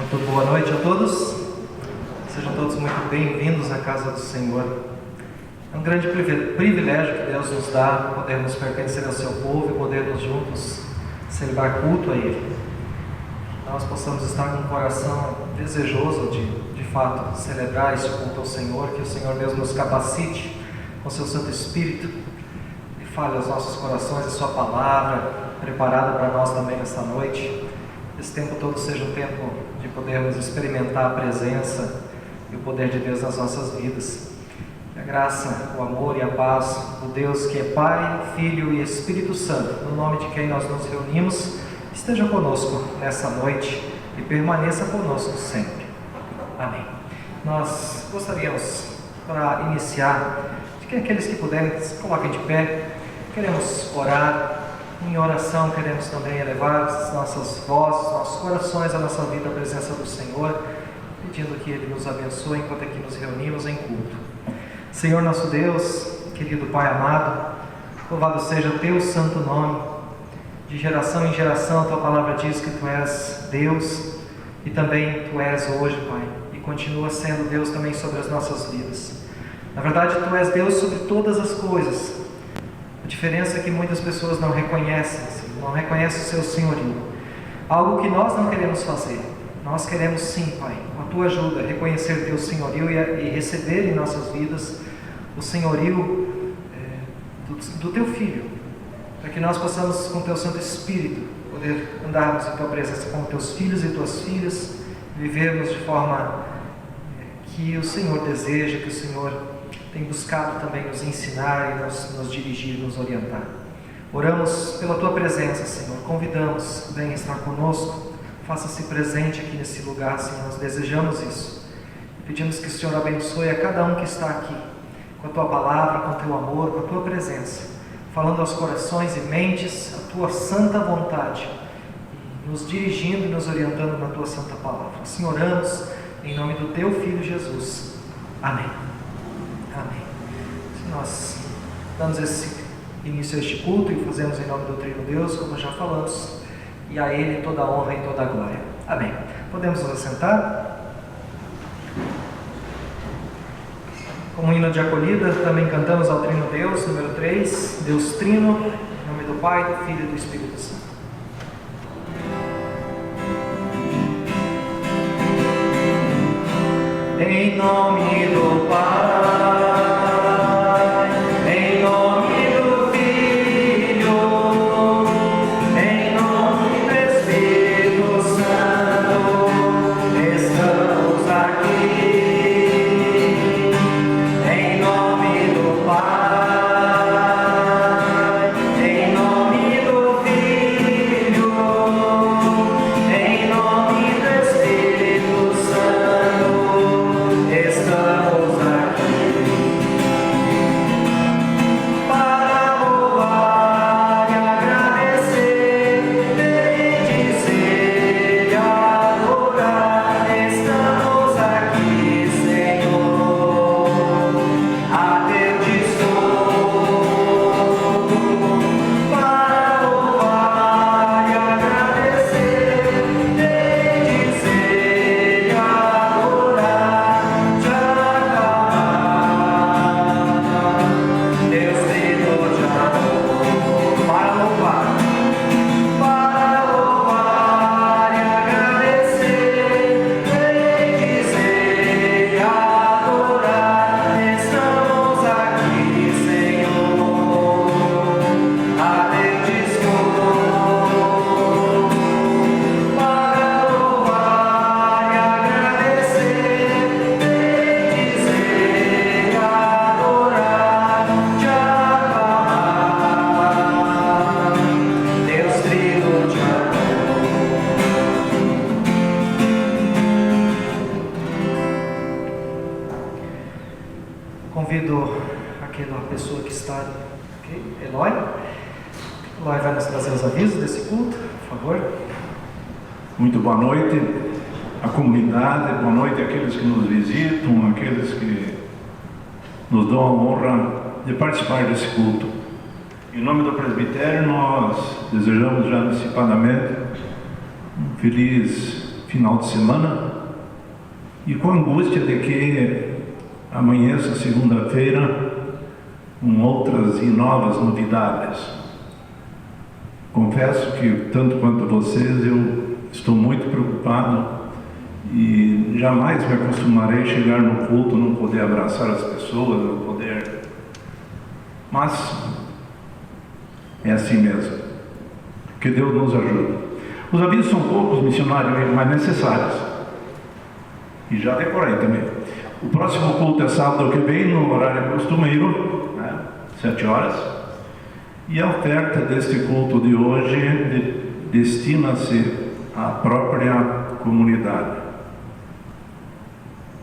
Muito boa noite a todos. Sejam todos muito bem-vindos à casa do Senhor. É um grande privilégio que Deus nos dá, podermos pertencer ao seu povo e podermos juntos celebrar culto a Ele. Que nós possamos estar com um coração desejoso de fato, celebrar esse culto ao Senhor, que o Senhor Deus nos capacite com seu Santo Espírito e fale aos nossos corações a sua palavra, preparada para nós também nesta noite. Esse tempo todo seja um tempo de podermos experimentar a presença e o poder de Deus nas nossas vidas. Que a graça, o amor e a paz do Deus que é Pai, Filho e Espírito Santo, no nome de quem nós nos reunimos, esteja conosco nessa noite e permaneça conosco sempre. Amém. Nós gostaríamos, para iniciar, de que aqueles que puderem se coloquem de pé. Queremos orar. Em oração queremos também elevar as nossas vozes, nossos corações, a nossa vida à presença do Senhor, pedindo que Ele nos abençoe enquanto aqui nos reunimos em culto. Senhor nosso Deus, querido Pai amado, louvado seja o Teu santo nome. De geração em geração a Tua palavra diz que Tu és Deus e também Tu és hoje, Pai, e continua sendo Deus também sobre as nossas vidas. Na verdade, Tu és Deus sobre todas as coisas. A diferença é que muitas pessoas não reconhecem, não reconhecem o seu senhorio. Algo que nós não queremos fazer. Nós queremos sim, Pai, com a Tua ajuda, reconhecer Teu senhorio e receber em nossas vidas o senhorio do Teu Filho, para que nós possamos, com Teu Santo Espírito, poder andarmos em Tua presença como Teus filhos e Tuas filhas, vivermos de forma que o Senhor deseja, que o Senhor tem buscado também nos ensinar e nos dirigir, nos orientar. Oramos pela Tua presença, Senhor. Convidamos, venha estar conosco. Faça-se presente aqui nesse lugar, Senhor. Nós desejamos isso. Pedimos que o Senhor abençoe a cada um que está aqui, com a Tua palavra, com o Teu amor, com a Tua presença, falando aos corações e mentes a Tua santa vontade, nos dirigindo e nos orientando na Tua santa palavra. Assim oramos em nome do Teu Filho Jesus. Amém. Amém. Se nós damos esse início a este culto e fazemos em nome do Trino Deus, como já falamos, e a Ele toda a honra e toda a glória. Amém. Podemos nos assentar? Como hino de acolhida, também cantamos ao Trino Deus, número 3, Deus Trino, em nome do Pai, do Filho e do Espírito Santo. Em nome do Pai, em nome do Filho, em nome do Espírito Santo, estamos aqui. Em nome do Pai, em nome do Filho, em nome do Espírito Santo, estamos aqui para louvar e agradecer, bendizer e adorar. Estamos aqui, Senhor, a Teu dispor para louvar e agradecer, bendizer e adorar. Te aclamar, Deus Trino de amor, para louvar e agradecer, bendizer e adorar. Estamos aqui, Senhor, a Teu dispor para louvar e agradecer, bendizer e adorar. Te aclamar, Deus Trino de amor. Convido aquela pessoa que está aqui, Eloy. Eloy vai nos trazer os avisos desse culto, por favor. Muito boa noite à comunidade, boa noite àqueles que nos visitam, àqueles que nos dão a honra de participar desse culto. Em nome do presbitério, nós desejamos já antecipadamente um feliz final de semana e com a angústia de que amanheça segunda-feira com outras e novas novidades. Confesso que, tanto quanto vocês, eu estou muito preocupado e jamais me acostumarei a chegar no culto, não poder abraçar as pessoas, não poder... Mas é assim mesmo. Que Deus nos ajude. Os avisos são poucos, missionários, mas necessários. E já decorei também. O próximo culto é sábado que vem, no horário costumeiro, 7 horas. E a oferta deste culto de hoje destina-se à própria comunidade.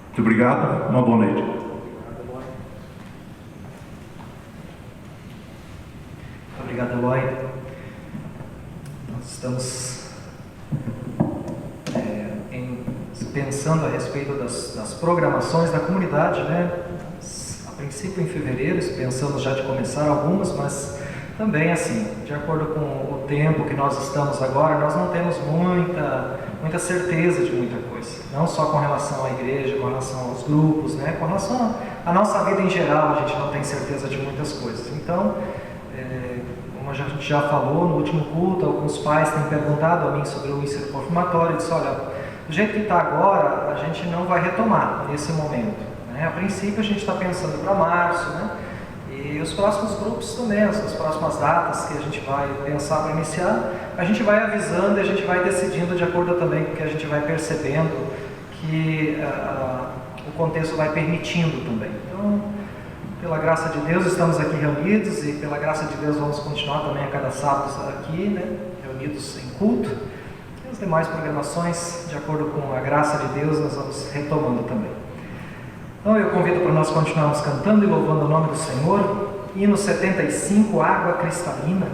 Muito obrigado, uma boa noite. Muito obrigado, Eloy. Nós estamos pensando a respeito das programações da comunidade, né? A princípio em fevereiro, pensamos já de começar algumas, mas também assim, de acordo com o tempo que nós estamos agora, nós não temos muita certeza de muita coisa, não só com relação à igreja, com relação aos grupos, né? Com relação à nossa vida em geral, a gente não tem certeza de muitas coisas. Então, como a gente já falou no último culto, alguns pais têm perguntado a mim sobre o ensino confirmatório, e disse, olha, do jeito que está agora, a gente não vai retomar nesse momento, né? A princípio a gente está pensando para março, né? E os próximos grupos também, as próximas datas que a gente vai pensar para iniciar, a gente vai avisando e a gente vai decidindo de acordo também com o que a gente vai percebendo que o contexto vai permitindo também. Então, pela graça de Deus, estamos aqui reunidos e pela graça de Deus vamos continuar também a cada sábado aqui, né? Reunidos em culto. E as demais programações, de acordo com a graça de Deus, nós vamos retomando também. Então eu convido para nós continuarmos cantando e louvando o nome do Senhor. Hino 75, Água Cristalina.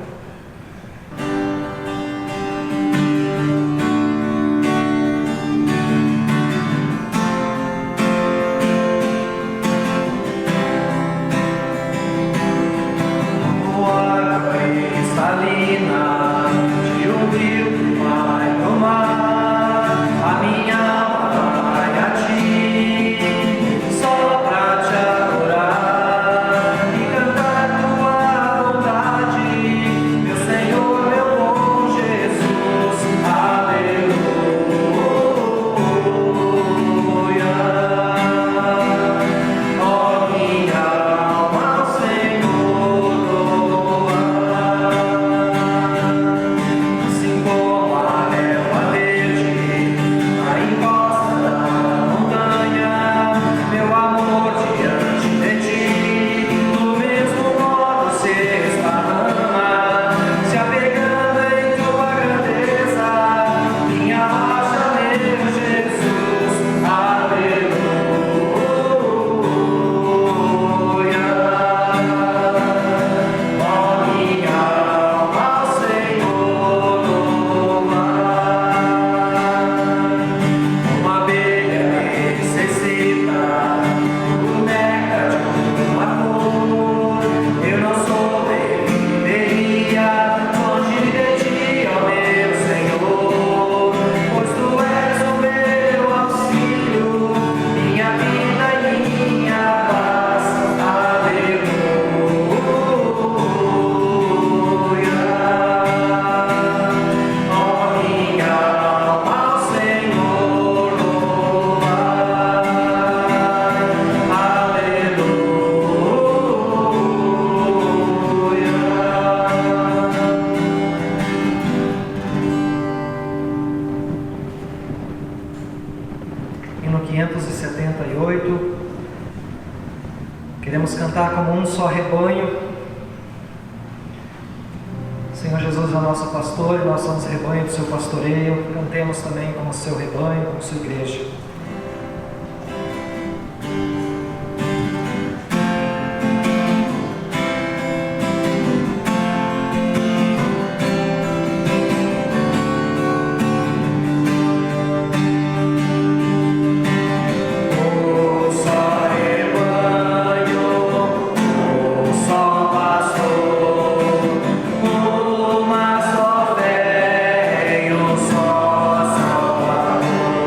Hino 578. Queremos cantar como um só rebanho. Senhor Jesus é o nosso pastor e nós somos rebanho do seu pastoreio. Cantemos também como seu rebanho, como sua igreja. Uma só fé e um só Salvador.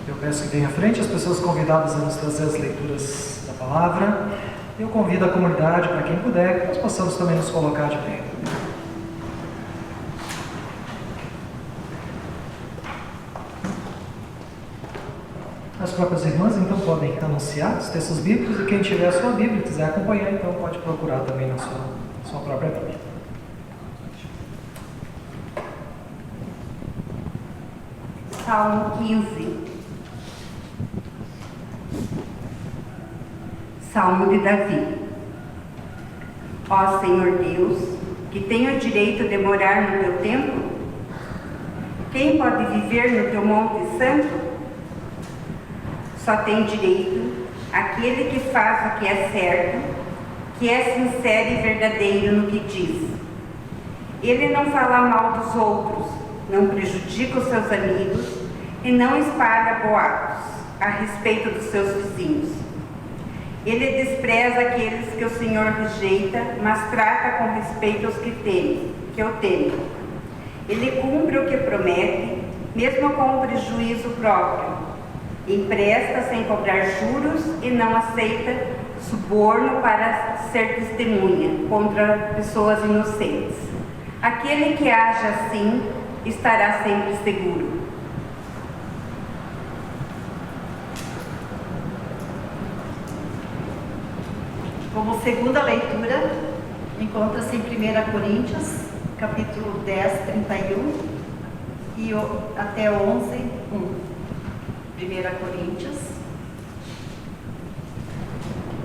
Eu peço que venha à frente as pessoas convidadas a nos trazer as leituras da palavra. Eu convido a comunidade, para quem puder, que nós possamos também nos colocar de pé. As próprias irmãs, então, podem anunciar os textos bíblicos, e quem tiver a sua Bíblia e quiser acompanhar, então pode procurar também na sua própria Bíblia. Salmo 15. Salmo de Davi. Ó Senhor Deus, que tem o direito de morar no teu templo, quem pode viver no teu monte santo? Só tem direito aquele que faz o que é certo, que é sincero e verdadeiro no que diz. Ele não fala mal dos outros, não prejudica os seus amigos e não espalha boatos a respeito dos seus vizinhos. Ele despreza aqueles que o Senhor rejeita, mas trata com respeito aos que o temem. Ele cumpre o que promete, mesmo com o prejuízo próprio. Empresta sem cobrar juros e não aceita suborno para ser testemunha contra pessoas inocentes. Aquele que age assim estará sempre seguro. Como segunda leitura, encontra-se em 1 Coríntios, capítulo 10, 31 e até 11, 1. 1 Coríntios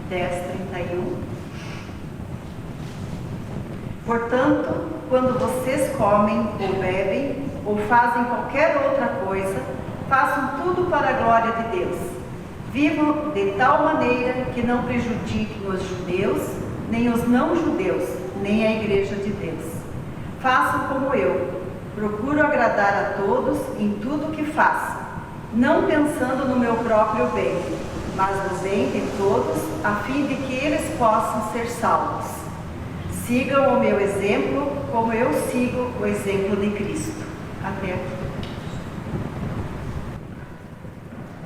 10, 31. Portanto, quando vocês comem ou bebem ou fazem qualquer outra coisa, façam tudo para a glória de Deus. Vivam de tal maneira que não prejudiquem os judeus, nem os não-judeus, nem a igreja de Deus. Façam como eu. Procuro agradar a todos em tudo o que faço, não pensando no meu próprio bem, mas no bem de todos, a fim de que eles possam ser salvos. Sigam o meu exemplo, como eu sigo o exemplo de Cristo. Até aqui.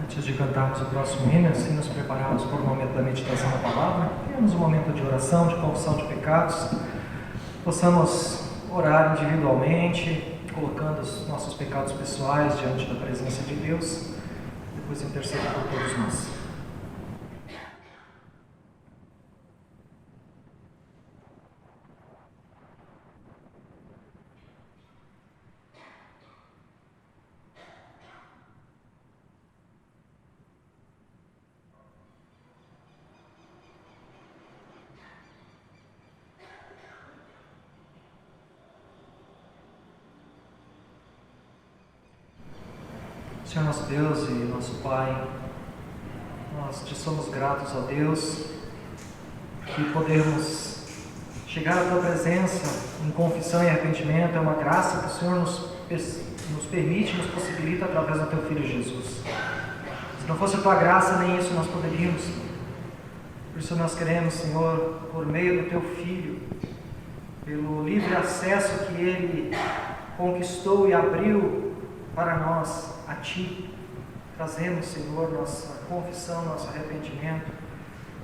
Antes de cantarmos o próximo hino, assim nos prepararmos para o momento da meditação da palavra, temos um momento de oração, de confissão de pecados, possamos orar individualmente, colocando os nossos pecados pessoais diante da presença de Deus, depois interceder por todos nós. Senhor nosso Deus e nosso Pai, nós te somos gratos, ó Deus, que podemos chegar à Tua presença em confissão e arrependimento. É uma graça que o Senhor nos permite, nos possibilita através do Teu Filho Jesus. Se não fosse a Tua graça, nem isso nós poderíamos. Por isso nós queremos, Senhor, por meio do Teu Filho, pelo livre acesso que Ele conquistou e abriu para nós, a Ti, trazemos, Senhor, nossa confissão, nosso arrependimento.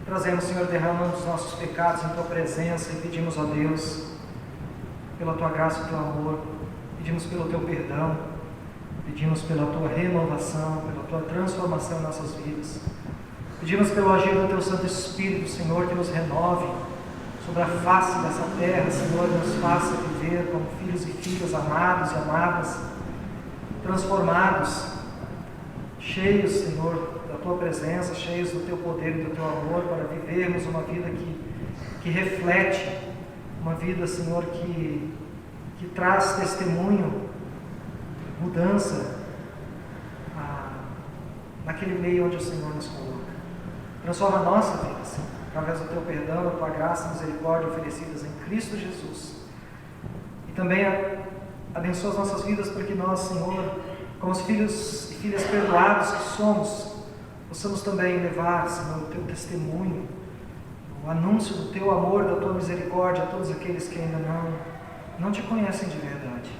Trazemos, Senhor, derramando os nossos pecados em Tua presença e pedimos a Deus, pela Tua graça e Teu amor, pedimos pelo Teu perdão, pedimos pela Tua renovação, pela Tua transformação em nossas vidas. Pedimos pelo agir do Teu Santo Espírito, Senhor, que nos renove sobre a face dessa terra, Senhor, e nos faça viver como filhos e filhas amados e amadas, transformados, cheios, Senhor, da Tua presença, cheios do Teu poder e do Teu amor, para vivermos uma vida que reflete, uma vida, Senhor, que traz testemunho, mudança naquele meio onde o Senhor nos coloca. Transforma a nossa vida, Senhor, através do Teu perdão, da Tua graça e misericórdia oferecidas em Cristo Jesus. E também abençoa as nossas vidas para que nós, Senhor, como os filhos e filhas perdoados que somos, possamos também levar, Senhor, o Teu testemunho, o anúncio do Teu amor, da Tua misericórdia a todos aqueles que ainda não Te conhecem de verdade.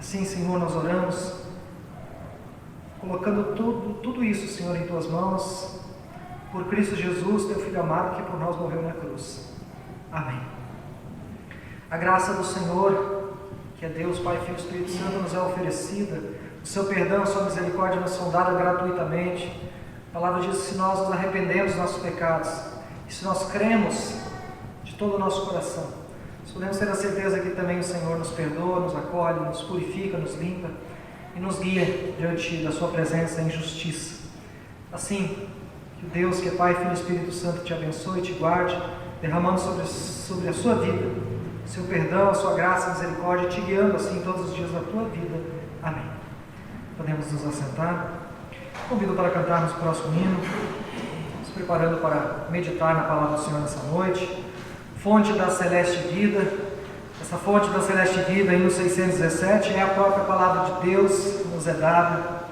Assim, Senhor, nós oramos colocando tudo isso, Senhor, em Tuas mãos, por Cristo Jesus, Teu Filho amado, que por nós morreu na cruz. Amém. A graça do Senhor, que é Deus, Pai, Filho e Espírito Santo, nos é oferecida, o Seu perdão, a Sua misericórdia nos são dadas gratuitamente. A palavra diz que se nós nos arrependemos dos nossos pecados, e se nós cremos de todo o nosso coração, nós podemos ter a certeza que também o Senhor nos perdoa, nos acolhe, nos purifica, nos limpa e nos guia diante da Sua presença em justiça. Assim, que o Deus que é Pai, Filho e Espírito Santo te abençoe e te guarde, derramando sobre a sua vida seu perdão, a sua graça e misericórdia, te guiando assim todos os dias da tua vida. Amém. Podemos nos assentar. Convido para cantarmos o próximo hino, nos preparando para meditar na palavra do Senhor nessa noite. Fonte da celeste vida. Essa fonte da celeste vida, hino 617, é a própria palavra de Deus que nos é dada.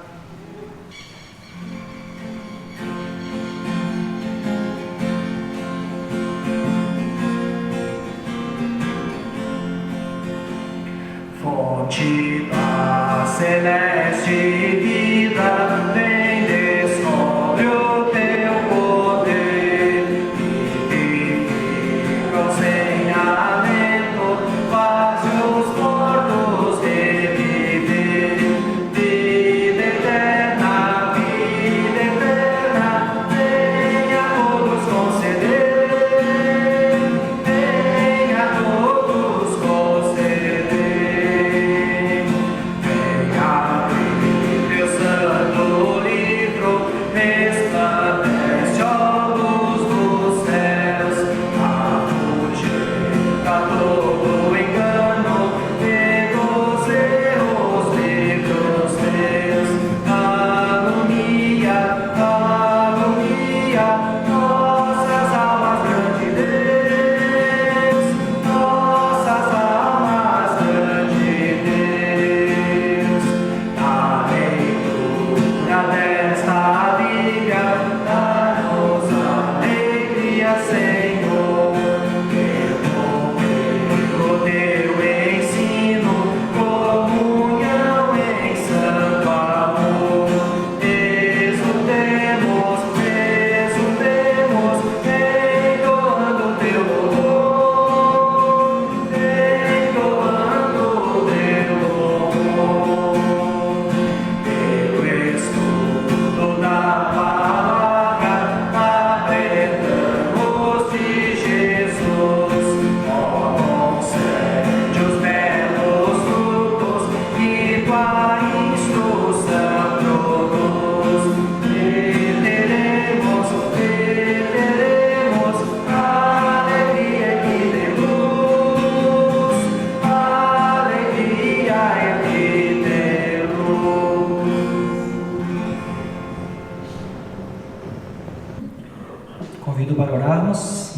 Fonte da celeste vida, vem, descobre o teu poder, vivifica o sem alento, faz os mortos reviver. Vida eterna, vem a todos conceder, vem a todos conceder. Convido para orarmos,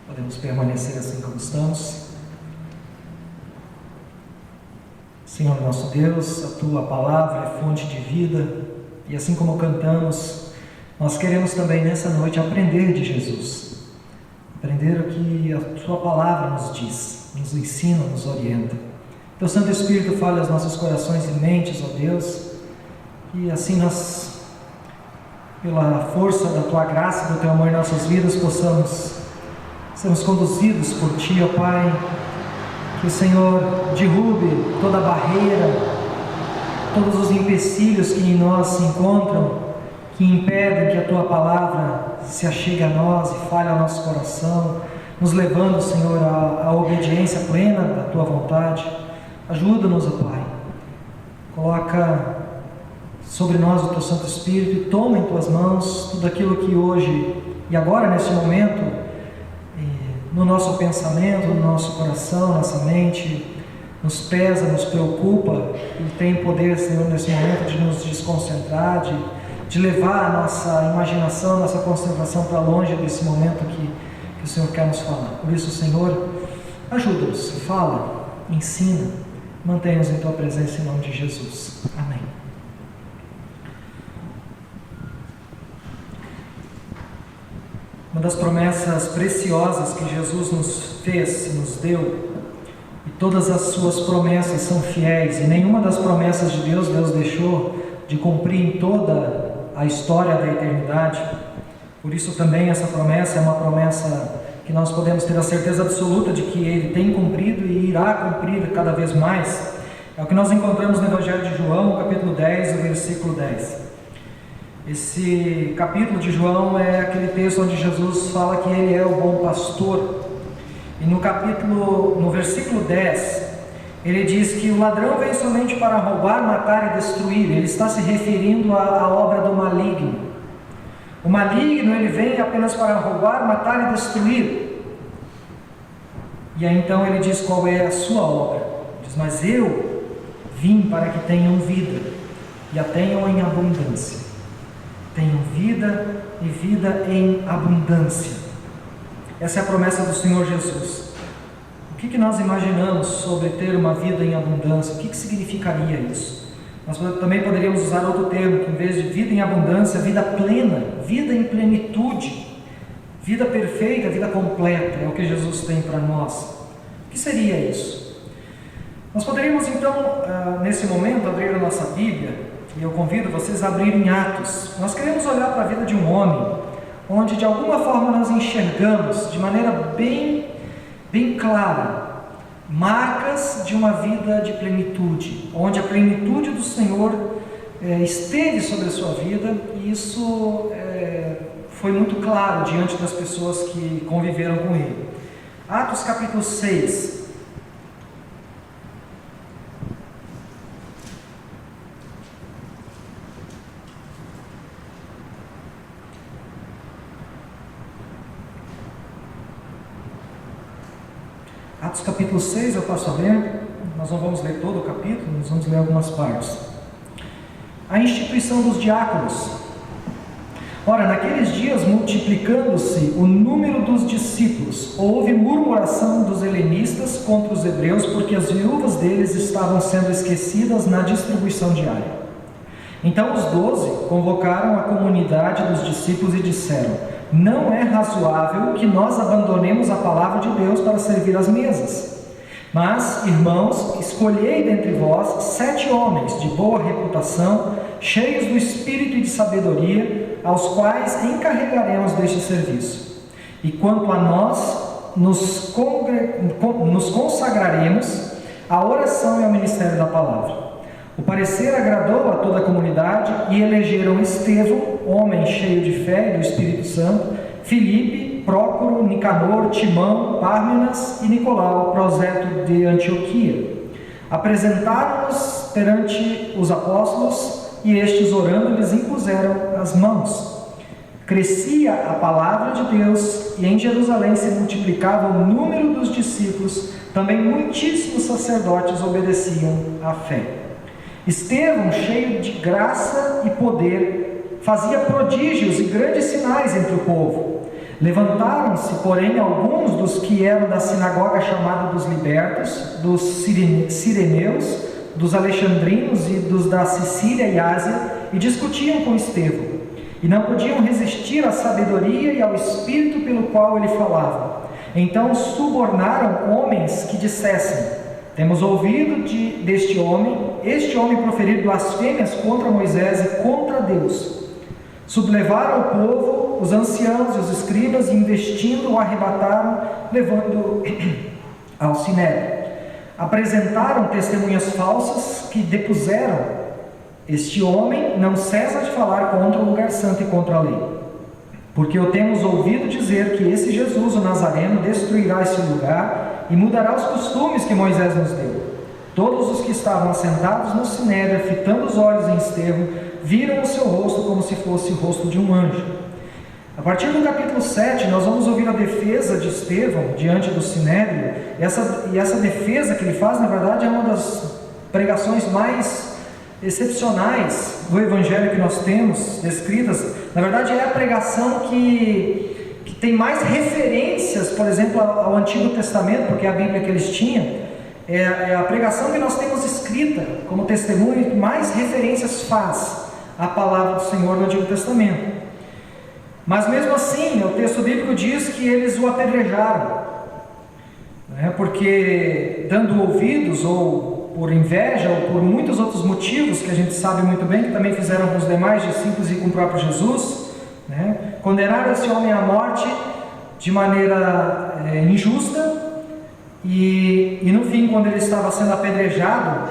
podemos permanecer assim como estamos. Senhor nosso Deus, a Tua palavra é fonte de vida, e assim como cantamos, nós queremos também nessa noite aprender de Jesus, aprender o que a Sua palavra nos diz, nos ensina, nos orienta. Teu Santo Espírito fale aos nossos corações e mentes, ó Deus, e assim nós, pela força da Tua graça e do Teu amor em nossas vidas, possamos sermos conduzidos por Ti, ó Pai. Que o Senhor derrube toda barreira, todos os empecilhos que em nós se encontram, que impedem que a Tua palavra se achegue a nós e fale ao nosso coração, nos levando, Senhor, à obediência plena da Tua vontade. Ajuda-nos, ó Pai. Coloca sobre nós o Teu Santo Espírito e toma em Tuas mãos tudo aquilo que hoje e agora, nesse momento, no nosso pensamento, no nosso coração, nossa mente, nos pesa, nos preocupa e tem poder, Senhor, nesse momento de nos desconcentrar, de levar a nossa imaginação, nossa concentração para longe desse momento que o Senhor quer nos falar. Por isso, Senhor, ajuda-nos, fala, ensina, mantenha-nos em Tua presença em nome de Jesus. Amém. Uma das promessas preciosas que Jesus nos fez, nos deu, e todas as suas promessas são fiéis, e nenhuma das promessas de Deus deixou de cumprir em toda a história da eternidade. Por isso também essa promessa é uma promessa que nós podemos ter a certeza absoluta de que Ele tem cumprido e irá cumprir cada vez mais. É o que nós encontramos no Evangelho de João, capítulo 10, o versículo 10. Esse capítulo de João é aquele texto onde Jesus fala que Ele é o bom pastor. E no versículo 10, Ele diz que o ladrão vem somente para roubar, matar e destruir. Ele está se referindo à obra do maligno. O maligno, ele vem apenas para roubar, matar e destruir. E aí então ele diz qual é a sua obra. Ele diz, mas eu vim para que tenham vida, e a tenham em abundância. Tenham vida e vida em abundância. Essa é a promessa do Senhor Jesus. O que nós imaginamos sobre ter uma vida em abundância? O que significaria isso? Nós também poderíamos usar outro termo, que em vez de vida em abundância, vida plena, vida em plenitude, vida perfeita, vida completa, é o que Jesus tem para nós. O que seria isso? Nós poderíamos então, nesse momento, abrir a nossa Bíblia, e eu convido vocês a abrirem Atos. Nós queremos olhar para a vida de um homem, onde de alguma forma nós enxergamos, de maneira bem clara, marcas de uma vida de plenitude, onde a plenitude do Senhor esteve sobre a sua vida, e isso foi muito claro diante das pessoas que conviveram com Ele. Atos capítulo 6. Atos capítulo 6, eu passo a ler. Nós não vamos ler todo o capítulo, nós vamos ler algumas partes. A instituição dos diáconos. Ora, naqueles dias, multiplicando-se o número dos discípulos, houve murmuração dos helenistas contra os hebreus, porque as viúvas deles estavam sendo esquecidas na distribuição diária. Então os 12 convocaram a comunidade dos discípulos e disseram: não é razoável que nós abandonemos a palavra de Deus para servir às mesas. Mas, irmãos, escolhei dentre vós 7 homens de boa reputação, cheios do espírito e de sabedoria, aos quais encarregaremos deste serviço. E quanto a nós, nos consagraremos à oração e ao ministério da palavra. O parecer agradou a toda a comunidade e elegeram Estevão, homem cheio de fé e do Espírito Santo, Filipe, Prócoro, Nicanor, Timão, Pármenas e Nicolau, prosélyto de Antioquia. Apresentaram-nos perante os apóstolos e estes, orando, lhes impuseram as mãos. Crescia a palavra de Deus e em Jerusalém se multiplicava o número dos discípulos, também muitíssimos sacerdotes obedeciam à fé. Estevão, cheio de graça e poder, fazia prodígios e grandes sinais entre o povo. Levantaram-se, porém, alguns dos que eram da sinagoga chamada dos libertos, dos sireneus, dos alexandrinos e dos da Sicília e Ásia, e discutiam com Estevão, e não podiam resistir à sabedoria e ao espírito pelo qual ele falava. Então subornaram homens que dissessem: temos ouvido deste homem, este homem proferir blasfêmias contra Moisés e contra Deus. Sublevaram o povo, os anciãos e os escribas, e investindo o arrebataram, levando ao sinédrio. Apresentaram testemunhas falsas que depuseram: este homem não cessa de falar contra o lugar santo e contra a lei. Porque o temos ouvido dizer que esse Jesus, o Nazareno, destruirá esse lugar e mudará os costumes que Moisés nos deu. Todos os que estavam assentados no sinédrio, fitando os olhos em Estevão, viram o seu rosto como se fosse o rosto de um anjo. A partir do capítulo 7, nós vamos ouvir a defesa de Estevão diante do sinédrio, e essa defesa que ele faz, na verdade, é uma das pregações mais excepcionais do Evangelho que nós temos descritas. Na verdade, é a pregação que tem mais referências, por exemplo, ao Antigo Testamento, porque é a Bíblia que eles tinham. É a pregação que nós temos escrita como testemunho que mais referências faz à palavra do Senhor no Antigo Testamento. Mas mesmo assim, o texto bíblico diz que eles o apedrejaram, porque dando ouvidos ou por inveja ou por muitos outros motivos que a gente sabe muito bem, que também fizeram com os demais discípulos e com o próprio Jesus, né? Condenaram esse homem à morte de maneira injusta, e no fim, quando ele estava sendo apedrejado,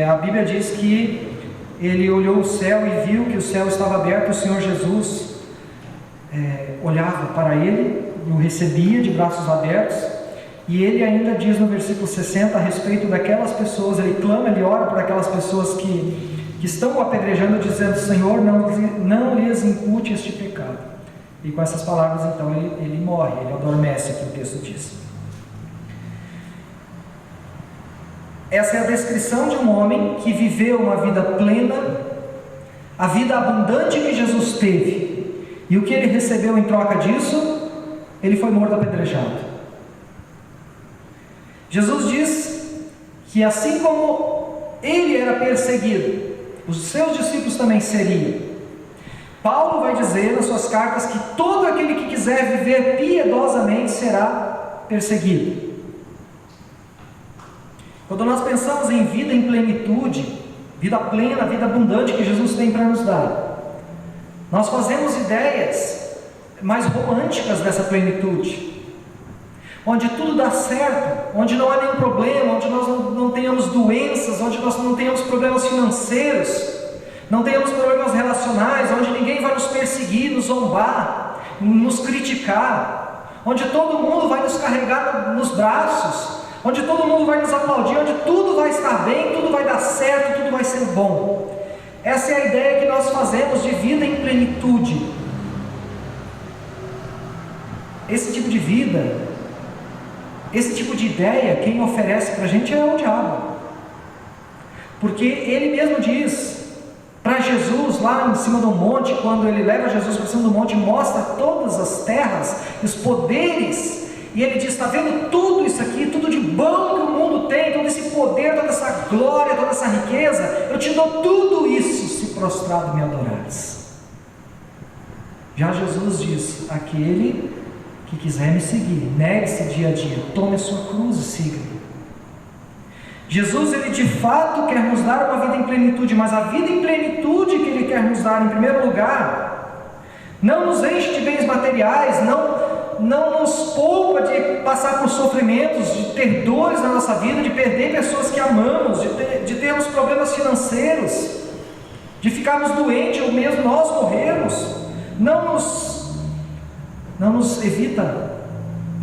a Bíblia diz que ele olhou o céu e viu que o céu estava aberto, o Senhor Jesus olhava para ele e o recebia de braços abertos, e ele ainda diz no versículo 60 a respeito daquelas pessoas, ele clama, ele ora por aquelas pessoas que estão o apedrejando, dizendo: Senhor, não lhes impute este pecado. E com essas palavras, então, ele morre, ele adormece, que o texto diz. Essa é a descrição de um homem que viveu uma vida plena, a vida abundante que Jesus teve. E o que ele recebeu em troca disso? Ele foi morto apedrejado. Jesus diz que assim como ele era perseguido, os seus discípulos também seriam. Paulo vai dizer nas suas cartas que todo aquele que quiser viver piedosamente será perseguido. Quando nós pensamos em vida em plenitude, vida plena, vida abundante que Jesus tem para nos dar, nós fazemos ideias mais românticas dessa plenitude, onde tudo dá certo, onde não há nenhum problema, onde nós não tenhamos doenças, onde nós não tenhamos problemas financeiros, não tenhamos problemas relacionais, onde ninguém vai nos perseguir, nos zombar, nos criticar, onde todo mundo vai nos carregar nos braços, onde todo mundo vai nos aplaudir, onde tudo vai estar bem, tudo vai dar certo, tudo vai ser bom. Essa é a ideia que nós fazemos de vida em plenitude. Esse tipo de vida, esse tipo de ideia, quem oferece para a gente é o diabo. Porque ele mesmo diz para Jesus, lá em cima do monte, quando ele leva Jesus para cima do monte, mostra todas as terras, os poderes, e ele diz: está vendo tudo isso aqui, tudo de bom que o mundo tem, todo esse poder, toda essa glória, toda essa riqueza, eu te dou tudo isso, se prostrado me adorares. Já Jesus diz: aquele que quiser me seguir, negue-se dia a dia, tome a sua cruz e siga-me. Jesus, ele de fato quer nos dar uma vida em plenitude, mas a vida em plenitude que ele quer nos dar, em primeiro lugar, não nos enche de bens materiais, não nos poupa de passar por sofrimentos, de ter dores na nossa vida, de perder pessoas que amamos, de termos problemas financeiros, de ficarmos doentes ou mesmo nós morrermos. Não nos evita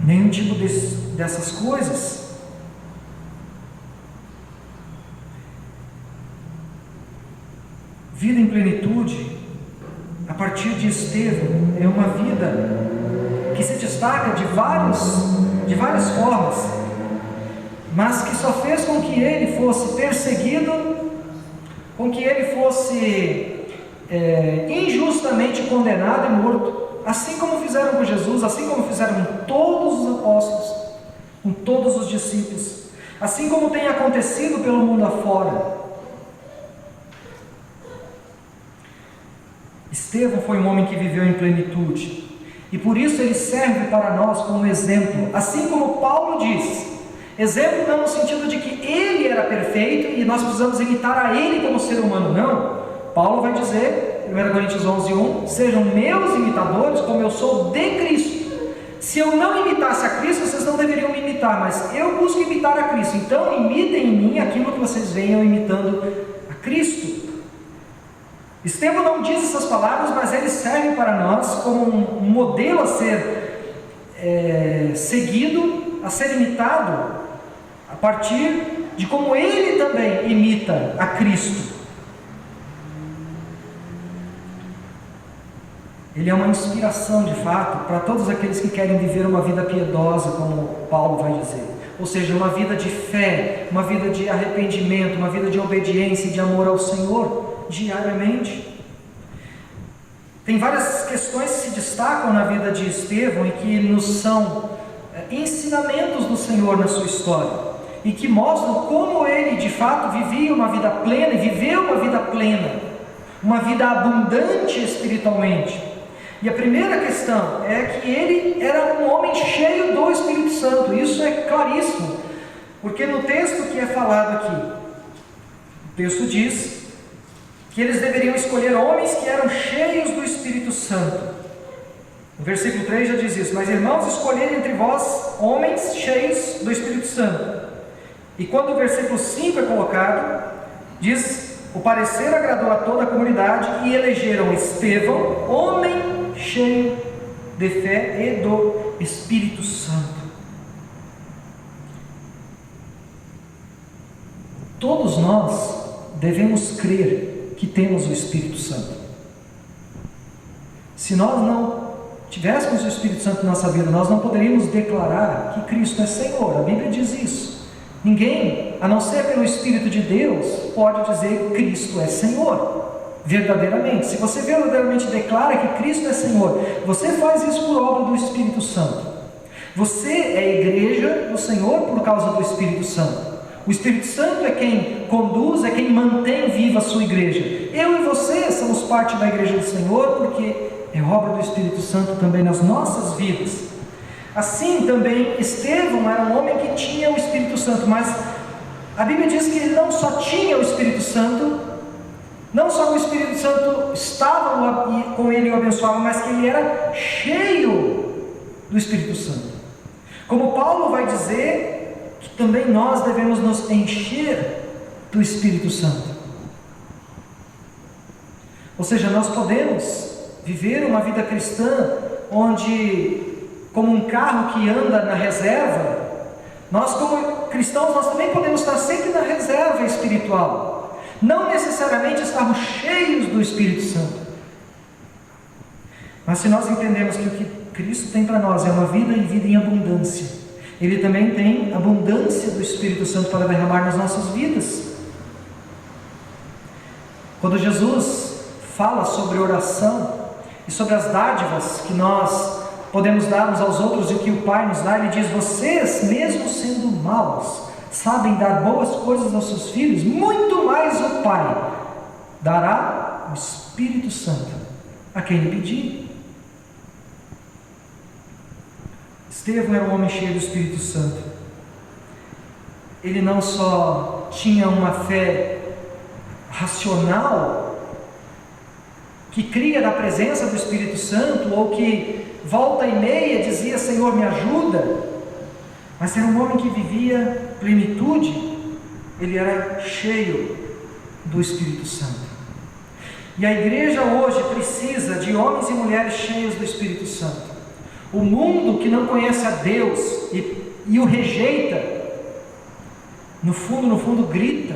nenhum tipo dessas coisas. Vida em plenitude, a partir de Estevão, é uma vida que se destaca de várias formas, mas que só fez com que ele fosse perseguido, com que ele fosse injustamente condenado e morto, assim como fizeram com Jesus, assim como fizeram com todos os apóstolos, com todos os discípulos, assim como tem acontecido pelo mundo afora. Estevão foi um homem que viveu em plenitude, e por isso ele serve para nós como exemplo, assim como Paulo diz, exemplo não no sentido de que ele era perfeito e nós precisamos imitar a ele como ser humano, não. Paulo vai dizer, 1 Coríntios 11:1, sejam meus imitadores como eu sou de Cristo. Se eu não imitasse a Cristo, vocês não deveriam me imitar, mas eu busco imitar a Cristo, então imitem em mim aquilo que vocês venham imitando a Cristo. Estevão não diz essas palavras, mas ele serve para nós como um modelo a ser seguido, a ser imitado, a partir de como ele também imita a Cristo. Ele é uma inspiração de fato para todos aqueles que querem viver uma vida piedosa, como Paulo vai dizer, ou seja, uma vida de fé, uma vida de arrependimento, uma vida de obediência e de amor ao Senhor diariamente. Tem várias questões que se destacam na vida de Estevão e que nos são ensinamentos do Senhor na sua história, e que mostram como ele de fato vivia uma vida plena e viveu uma vida plena, uma vida abundante espiritualmente. E a primeira questão é que ele era um homem cheio do Espírito Santo. Isso é claríssimo Porque no texto que é falado aqui, o texto diz que eles deveriam escolher homens que eram cheios do Espírito Santo. O versículo 3 já diz isso: mas irmãos, escolhei entre vós homens cheios do Espírito Santo. E quando o versículo 5 é colocado, diz: o parecer agradou a toda a comunidade e elegeram Estevão, homem cheio de fé e do Espírito Santo. Todos nós devemos crer que temos o Espírito Santo. Se nós não tivéssemos o Espírito Santo na nossa vida, nós não poderíamos declarar que Cristo é Senhor. A Bíblia diz isso. Ninguém, a não ser pelo Espírito de Deus, pode dizer que Cristo é Senhor, verdadeiramente. Se você verdadeiramente declara que Cristo é Senhor, você faz isso por obra do Espírito Santo. Você é a igreja do Senhor por causa do Espírito Santo. O Espírito Santo é quem conduz, é quem mantém viva a sua igreja. Eu e você somos parte da igreja do Senhor, porque é obra do Espírito Santo também nas nossas vidas. Assim também Estevão era um homem que tinha o Espírito Santo, mas a Bíblia diz que ele não só tinha o Espírito Santo, não só que o Espírito Santo estava com ele e o abençoava, mas que ele era cheio do Espírito Santo. Como Paulo vai dizer que também nós devemos nos encher do Espírito Santo. Ou seja, nós podemos viver uma vida cristã onde, como um carro que anda na reserva, nós como cristãos, nós também podemos estar sempre na reserva espiritual, não necessariamente estarmos cheios do Espírito Santo, mas se nós entendemos que o que Cristo tem para nós é uma vida e vida em abundância, Ele também tem abundância do Espírito Santo para derramar nas nossas vidas. Quando Jesus fala sobre oração e sobre as dádivas que nós podemos dar uns aos outros e o que o Pai nos dá, Ele diz: vocês, mesmo sendo maus, sabem dar boas coisas aos seus filhos, muito mais o Pai dará o Espírito Santo a quem lhe pedir. Estevão era um homem cheio do Espírito Santo. Ele não só tinha uma fé racional, que cria da presença do Espírito Santo, ou que volta e meia dizia: Senhor, me ajuda, mas era um homem que vivia plenitude. Ele era cheio do Espírito Santo. E a igreja hoje precisa de homens e mulheres cheios do Espírito Santo. O mundo que não conhece a Deus e o rejeita, no fundo grita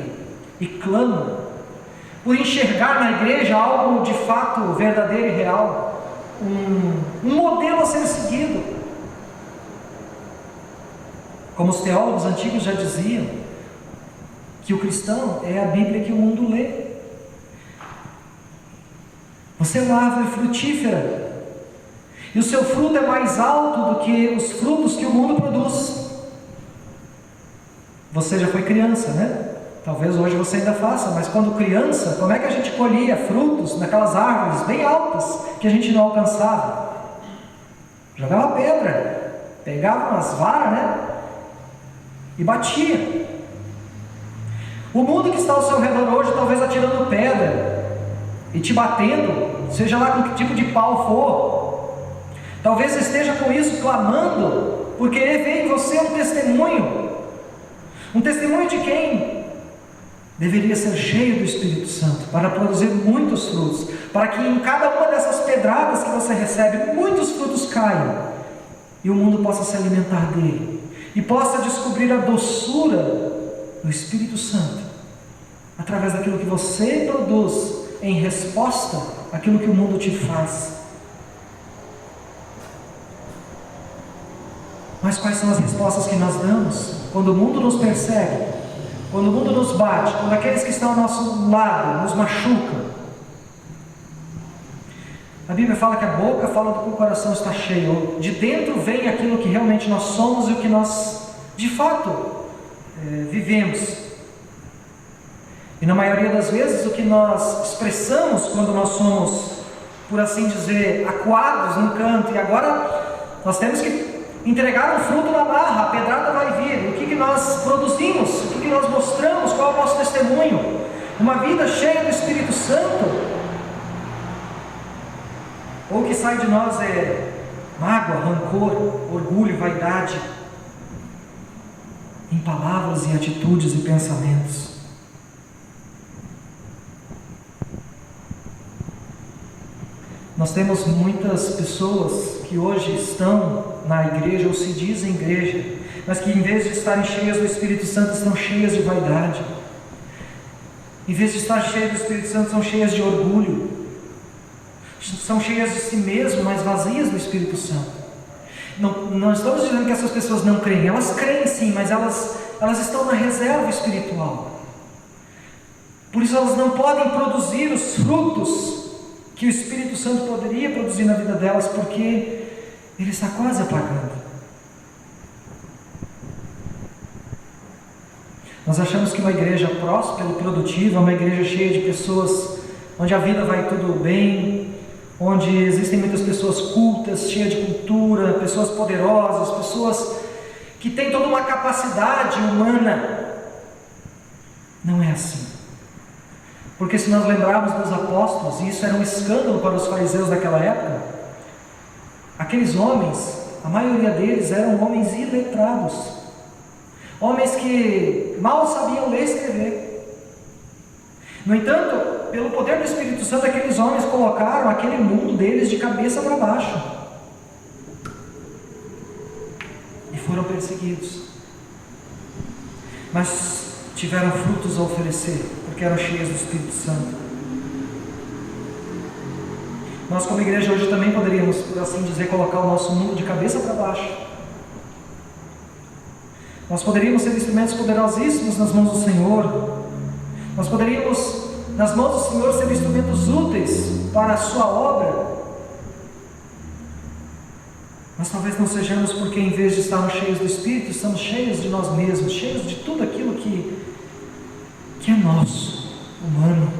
e clama por enxergar na igreja algo de fato verdadeiro e real, um modelo a ser seguido. Como os teólogos antigos já diziam, que o cristão é a Bíblia que o mundo lê. Você é uma árvore frutífera, e o seu fruto é mais alto do que os frutos que o mundo produz. Você já foi criança, né? Talvez hoje você ainda faça, mas quando criança, como é que a gente colhia frutos naquelas árvores bem altas que a gente não alcançava? Jogava pedra, pegava umas varas, né? E batia. O mundo que está ao seu redor hoje, talvez atirando pedra e te batendo, seja lá com que tipo de pau for, talvez esteja com isso clamando, porque ele vê em você um testemunho de quem deveria ser cheio do Espírito Santo, para produzir muitos frutos, para que em cada uma dessas pedradas que você recebe, muitos frutos caiam, e o mundo possa se alimentar dele, e possa descobrir a doçura do Espírito Santo, através daquilo que você produz, em resposta àquilo que o mundo te faz. Mas quais são as respostas que nós damos quando o mundo nos persegue, quando o mundo nos bate, quando aqueles que estão ao nosso lado nos machucam? A Bíblia fala que a boca fala do que o coração está cheio. De dentro vem aquilo que realmente nós somos e o que nós de fato vivemos. E na maioria das vezes o que nós expressamos quando nós somos, por assim dizer, acuados num canto, e agora nós temos que entregar um fruto na barra, a pedrada vai vir. O que que nós produzimos, o que nós mostramos, qual é o nosso testemunho. Uma vida cheia do Espírito Santo, ou o que sai de nós é mágoa, rancor, orgulho, vaidade, em palavras, em atitudes e pensamentos. Nós temos muitas pessoas que hoje estão na igreja ou se dizem igreja, mas que em vez de estarem cheias do Espírito Santo, estão cheias de vaidade. Em vez de estar cheias do Espírito Santo, são cheias de orgulho, são cheias de si mesmo, mas vazias do Espírito Santo. Não estamos dizendo que essas pessoas não creem, elas creem sim, mas elas estão na reserva espiritual. Por isso elas não podem produzir os frutos que o Espírito Santo poderia produzir na vida delas, porque ele está quase apagando. Nós achamos que uma igreja próspera e produtiva é uma igreja cheia de pessoas onde a vida vai tudo bem, onde existem muitas pessoas cultas, cheias de cultura, pessoas poderosas, pessoas que têm toda uma capacidade humana. Não é assim. Porque se nós lembrarmos dos apóstolos, e isso era um escândalo para os fariseus daquela época, aqueles homens, a maioria deles eram homens iletrados, homens que mal sabiam ler e escrever. No entanto, pelo poder do Espírito Santo, aqueles homens colocaram aquele mundo deles de cabeça para baixo e foram perseguidos, mas tiveram frutos a oferecer, porque eram cheios do Espírito Santo. Nós como igreja hoje também poderíamos, por assim dizer, colocar o nosso mundo de cabeça para baixo. Nós poderíamos ser instrumentos poderosíssimos nas mãos do Senhor. Nós poderíamos, nas mãos do Senhor, ser instrumentos úteis para a sua obra. Mas talvez não sejamos, porque em vez de estarmos cheios do Espírito, estamos cheios de nós mesmos, cheios de tudo aquilo que é nosso, humano.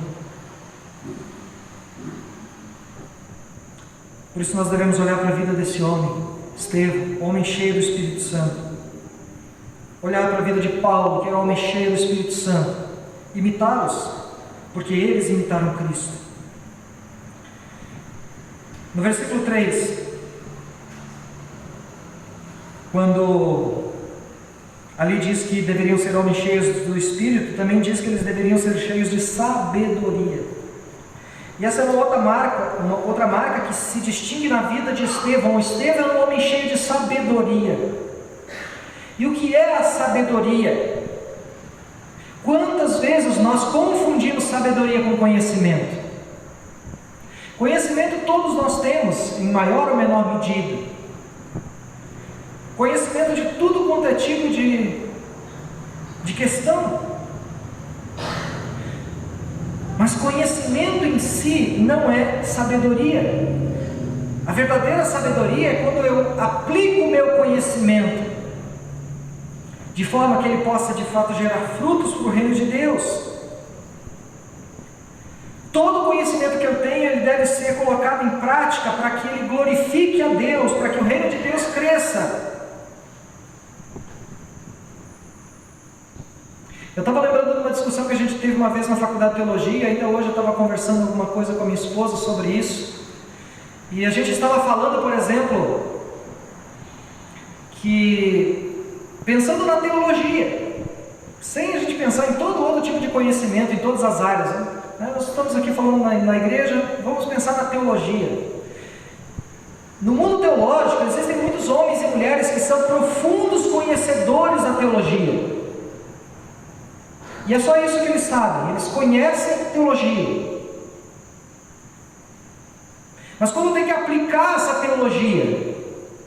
Por isso nós devemos olhar para a vida desse homem, Estevão, homem cheio do Espírito Santo. Olhar para a vida de Paulo, que era um homem cheio do Espírito Santo. Imitá-los, porque eles imitaram Cristo. No versículo 3, quando ali diz que deveriam ser homens cheios do Espírito, também diz que eles deveriam ser cheios de sabedoria. E essa é uma outra marca que se distingue na vida de Estevão. Estevão é um homem cheio de sabedoria. E o que é a sabedoria? Quantas vezes nós confundimos sabedoria com conhecimento? Conhecimento todos nós temos, em maior ou menor medida. Conhecimento de tudo quanto é tipo de questão. Mas conhecimento em si não é sabedoria. A verdadeira sabedoria é quando eu aplico o meu conhecimento de forma que ele possa de fato gerar frutos para o reino de Deus. Todo conhecimento que eu tenho, ele deve ser colocado em prática para que ele glorifique a Deus, para que o reino de Deus cresça. Eu estava lembrando de uma discussão que a gente teve uma vez na faculdade de teologia, ainda hoje eu estava conversando alguma coisa com a minha esposa sobre isso, e a gente estava falando, por exemplo, que pensando na teologia, sem a gente pensar em todo outro tipo de conhecimento, em todas as áreas, né? Nós estamos aqui falando na igreja, vamos pensar na teologia. No mundo teológico existem muitos homens e mulheres que são profundos conhecedores da teologia. E é só isso que eles sabem, eles conhecem teologia. Mas quando tem que aplicar essa teologia,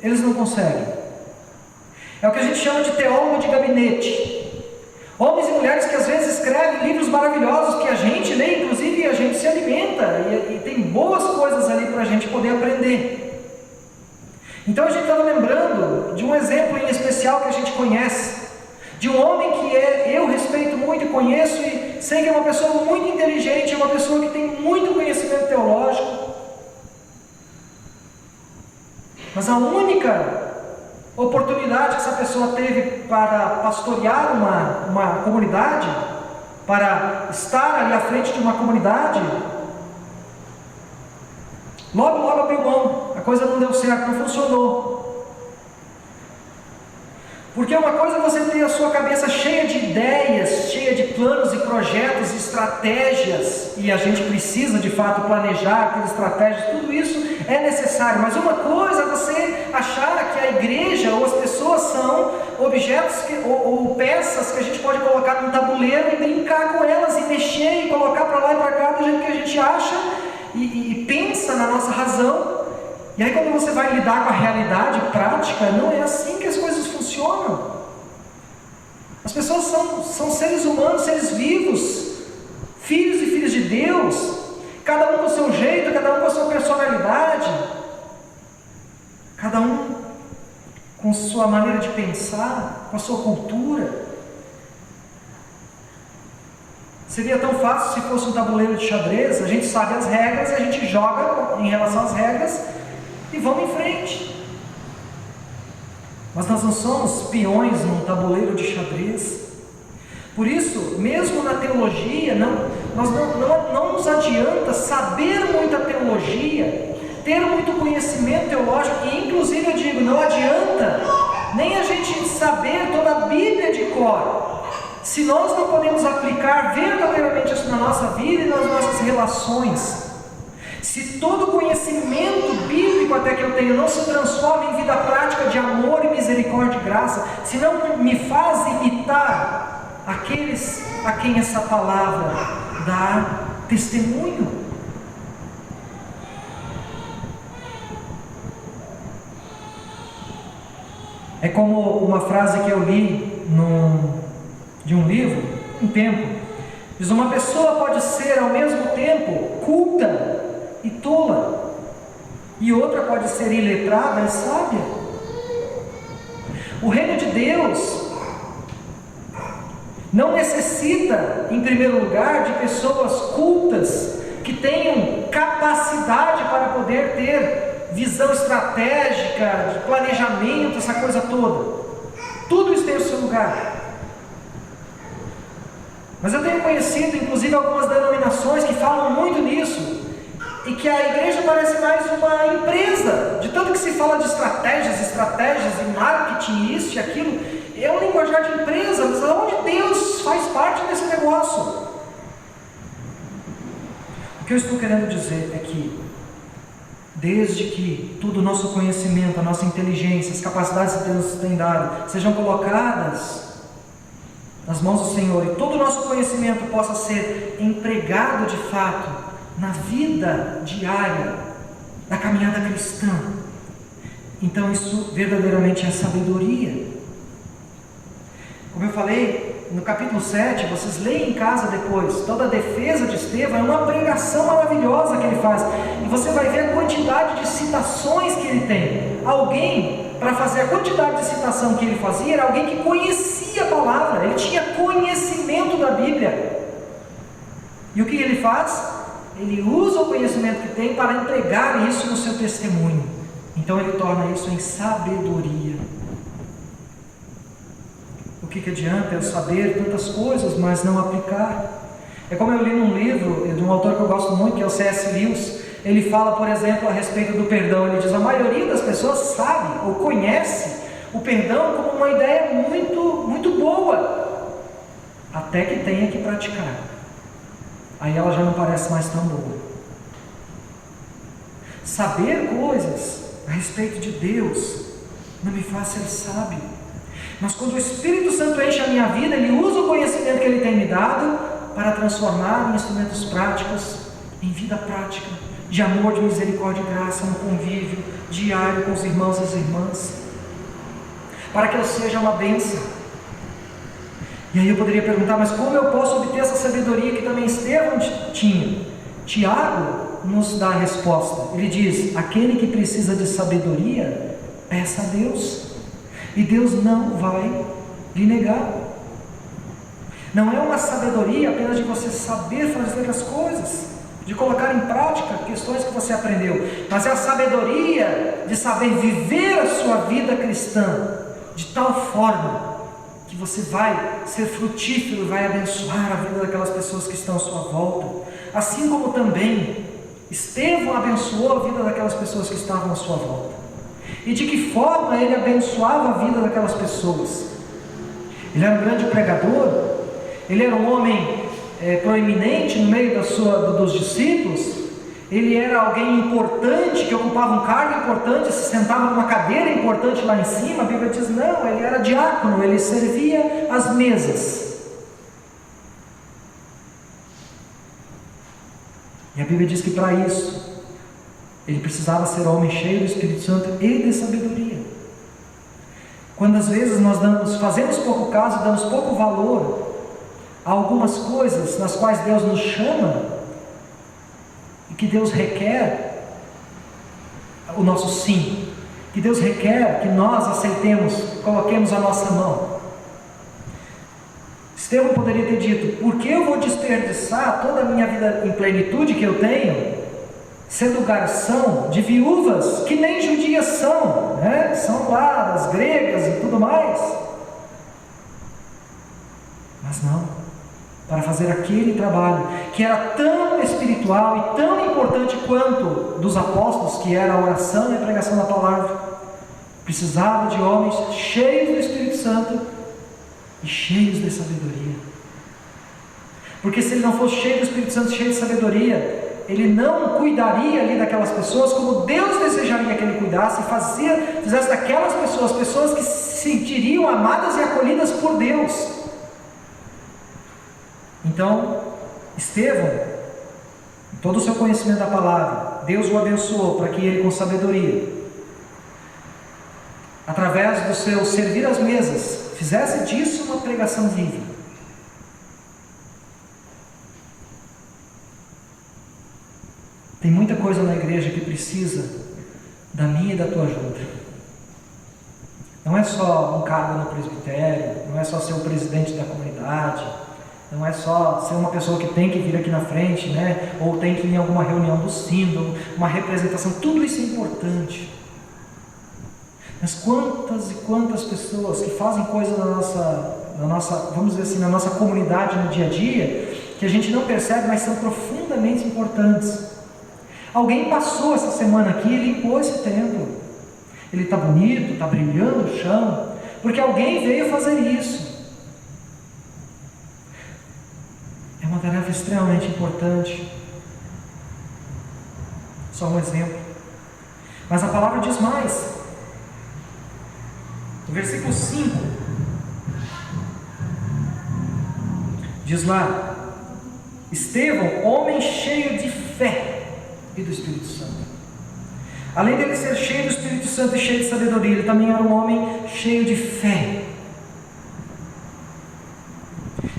eles não conseguem. É o que a gente chama de teólogo de gabinete. Homens e mulheres que às vezes escrevem livros maravilhosos que a gente lê, inclusive a gente se alimenta, e tem boas coisas ali para a gente poder aprender. Então a gente estava lembrando de um exemplo em especial que a gente conhece, de um homem que eu respeito muito e conheço, e sei que é uma pessoa muito inteligente, é uma pessoa que tem muito conhecimento teológico, mas a única oportunidade que essa pessoa teve para pastorear uma comunidade, para estar ali à frente de uma comunidade, logo abriu mão, a coisa não deu certo, não funcionou. Porque uma coisa é você ter a sua cabeça cheia de ideias, cheia de planos e projetos, estratégias, e a gente precisa de fato planejar, ter estratégias, tudo isso é necessário, mas uma coisa é você achar que a igreja ou as pessoas são objetos ou peças que a gente pode colocar num tabuleiro e brincar com elas, e mexer e colocar para lá e para cá do jeito que a gente acha e pensa na nossa razão. E aí quando você vai lidar com a realidade prática, não é assim que as coisas funcionam. As pessoas são seres humanos, seres vivos, filhos e filhas de Deus, cada um com o seu jeito, cada um com a sua personalidade, cada um com a sua maneira de pensar, com a sua cultura. Seria tão fácil se fosse um tabuleiro de xadrez, a gente sabe as regras, a gente joga em relação às regras e vamos em frente. Mas nós não somos peões num tabuleiro de xadrez. Por isso, mesmo na teologia, não nos adianta saber muita teologia, ter muito conhecimento teológico, e inclusive eu digo, não adianta nem a gente saber toda a Bíblia de cor, se nós não podemos aplicar verdadeiramente isso na nossa vida e nas nossas relações. Se todo conhecimento bíblico até que eu tenho não se transforma em vida prática de amor e misericórdia e graça, se não me faz imitar aqueles a quem essa palavra dá testemunho. É como uma frase que eu li de um livro, um tempo, diz: uma pessoa pode ser ao mesmo tempo culta e tola, e outra pode ser iletrada e sábia. O reino de Deus não necessita, em primeiro lugar, de pessoas cultas que tenham capacidade para poder ter visão estratégica, de planejamento, essa coisa toda. Tudo isso tem o seu lugar. Mas eu tenho conhecido, inclusive, algumas denominações que falam muito nisso, e que a igreja parece mais uma empresa, de tanto que se fala de estratégias e marketing, isso e aquilo. É um linguajar de empresa, mas onde Deus faz parte desse negócio? O que eu estou querendo dizer é que, desde que todo o nosso conhecimento, a nossa inteligência, as capacidades que Deus tem dado, sejam colocadas nas mãos do Senhor, e todo o nosso conhecimento possa ser empregado de fato na vida diária da caminhada cristã, então isso verdadeiramente é sabedoria. Como eu falei, no capítulo 7, vocês leem em casa depois, toda a defesa de Estevão é uma pregação maravilhosa que ele faz, e você vai ver a quantidade de citações que ele tem. Alguém, para fazer a quantidade de citação que ele fazia, era alguém que conhecia a palavra, ele tinha conhecimento da Bíblia. E o que ele faz? Ele usa o conhecimento que tem para empregar isso no seu testemunho. Então ele torna isso em sabedoria. O que adianta eu saber tantas coisas, mas não aplicar? É como eu li num livro de um autor que eu gosto muito, que é o C.S. Lewis. Ele fala, por exemplo, a respeito do perdão. Ele diz: a maioria das pessoas sabe ou conhece o perdão como uma ideia muito boa, até que tenha que praticar. Aí ela já não parece mais tão boa. Saber coisas a respeito de Deus não me faz ser sábio, mas quando o Espírito Santo enche a minha vida, Ele usa o conhecimento que Ele tem me dado para transformar em instrumentos práticos, em vida prática, de amor, de misericórdia e graça, no convívio diário com os irmãos e as irmãs, para que eu seja uma bênção. E aí eu poderia perguntar: mas como eu posso obter essa sabedoria que também Estevão tinha? Tiago nos dá a resposta. Ele diz: aquele que precisa de sabedoria, peça a Deus, e Deus não vai lhe negar. Não é uma sabedoria apenas de você saber fazer as coisas, de colocar em prática questões que você aprendeu, mas é a sabedoria de saber viver a sua vida cristã de tal forma que você vai ser frutífero, vai abençoar a vida daquelas pessoas que estão à sua volta, assim como também Estevão abençoou a vida daquelas pessoas que estavam à sua volta. E de que forma ele abençoava a vida daquelas pessoas? Ele era um grande pregador, ele era um homem proeminente no meio dos discípulos, ele era alguém importante, que ocupava um cargo importante, se sentava numa cadeira importante lá em cima. A Bíblia diz, não, ele era diácono, ele servia as mesas. E a Bíblia diz que para isso, ele precisava ser homem cheio do Espírito Santo e de sabedoria. Quando às vezes nós fazemos pouco caso, damos pouco valor a algumas coisas nas quais Deus nos chama, e que Deus requer o nosso sim, que Deus requer que nós aceitemos, coloquemos a nossa mão. Estevão poderia ter dito, por que eu vou desperdiçar toda a minha vida em plenitude que eu tenho, sendo garçom de viúvas que nem judias são, né? São lá das gregas e tudo mais. Mas não, para fazer aquele trabalho que era tão espiritual e tão importante quanto dos apóstolos, que era a oração e a pregação da palavra, precisava de homens cheios do Espírito Santo e cheios de sabedoria. Porque se ele não fosse cheio do Espírito Santo, cheio de sabedoria, ele não cuidaria ali daquelas pessoas como Deus desejaria que ele cuidasse, e fizesse daquelas pessoas que se sentiriam amadas e acolhidas por Deus. Então, Estevão, em todo o seu conhecimento da palavra, Deus o abençoou para que ele, com sabedoria, através do seu servir às mesas, fizesse disso uma pregação viva. Tem muita coisa na igreja que precisa da minha e da tua ajuda. Não é só um cargo no presbitério, não é só ser o presidente da comunidade, não é só ser uma pessoa que tem que vir aqui na frente, né? Ou tem que ir em alguma reunião do sínodo, uma representação. Tudo isso é importante. Mas quantas e quantas pessoas que fazem coisa na nossa, vamos dizer assim, na nossa comunidade no dia a dia, que a gente não percebe, mas são profundamente importantes. Alguém passou essa semana aqui e limpou esse templo. Ele está bonito, está brilhando o chão, porque alguém veio fazer isso. É uma tarefa extremamente importante. Só um exemplo. Mas a palavra diz mais. No versículo 5, diz lá, Estevão, homem cheio de fé e do Espírito Santo. Além dele ser cheio do Espírito Santo e cheio de sabedoria, ele também era um homem cheio de fé.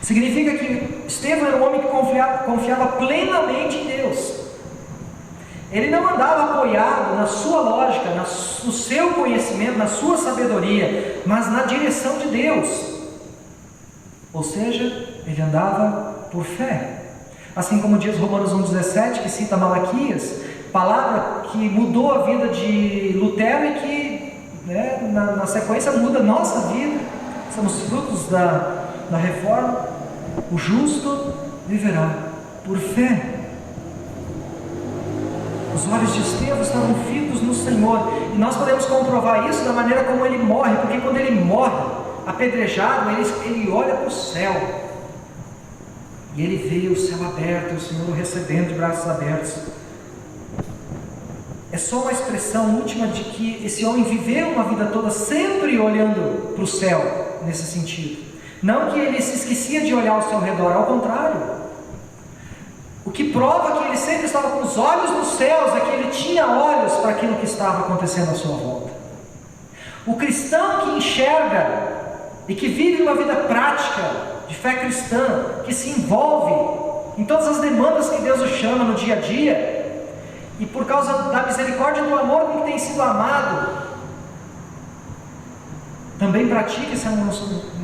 Significa que Estevão era um homem que confiava plenamente em Deus. Ele não andava apoiado na sua lógica, no seu conhecimento, na sua sabedoria, mas na direção de Deus. Ou seja, ele andava por fé. Assim como diz Romanos 1,17, que cita Malaquias, palavra que mudou a vida de Lutero e que, né, na sequência muda a nossa vida. Somos frutos da reforma. O justo viverá por fé. Os olhos de Estevão estavam fitos no Senhor, e nós podemos comprovar isso da maneira como ele morre, porque quando ele morre, apedrejado, ele olha para o céu, e ele vê o céu aberto, o Senhor o recebendo de braços abertos. É só uma expressão última de que esse homem viveu uma vida toda sempre olhando para o céu, nesse sentido. Não que ele se esquecia de olhar ao seu redor, ao contrário. O que prova que ele sempre estava com os olhos nos céus é que ele tinha olhos para aquilo que estava acontecendo à sua volta. O cristão que enxerga e que vive uma vida prática de fé cristã, que se envolve em todas as demandas que Deus o chama no dia a dia, e por causa da misericórdia e do amor com que tem sido amado, também pratica esse amor,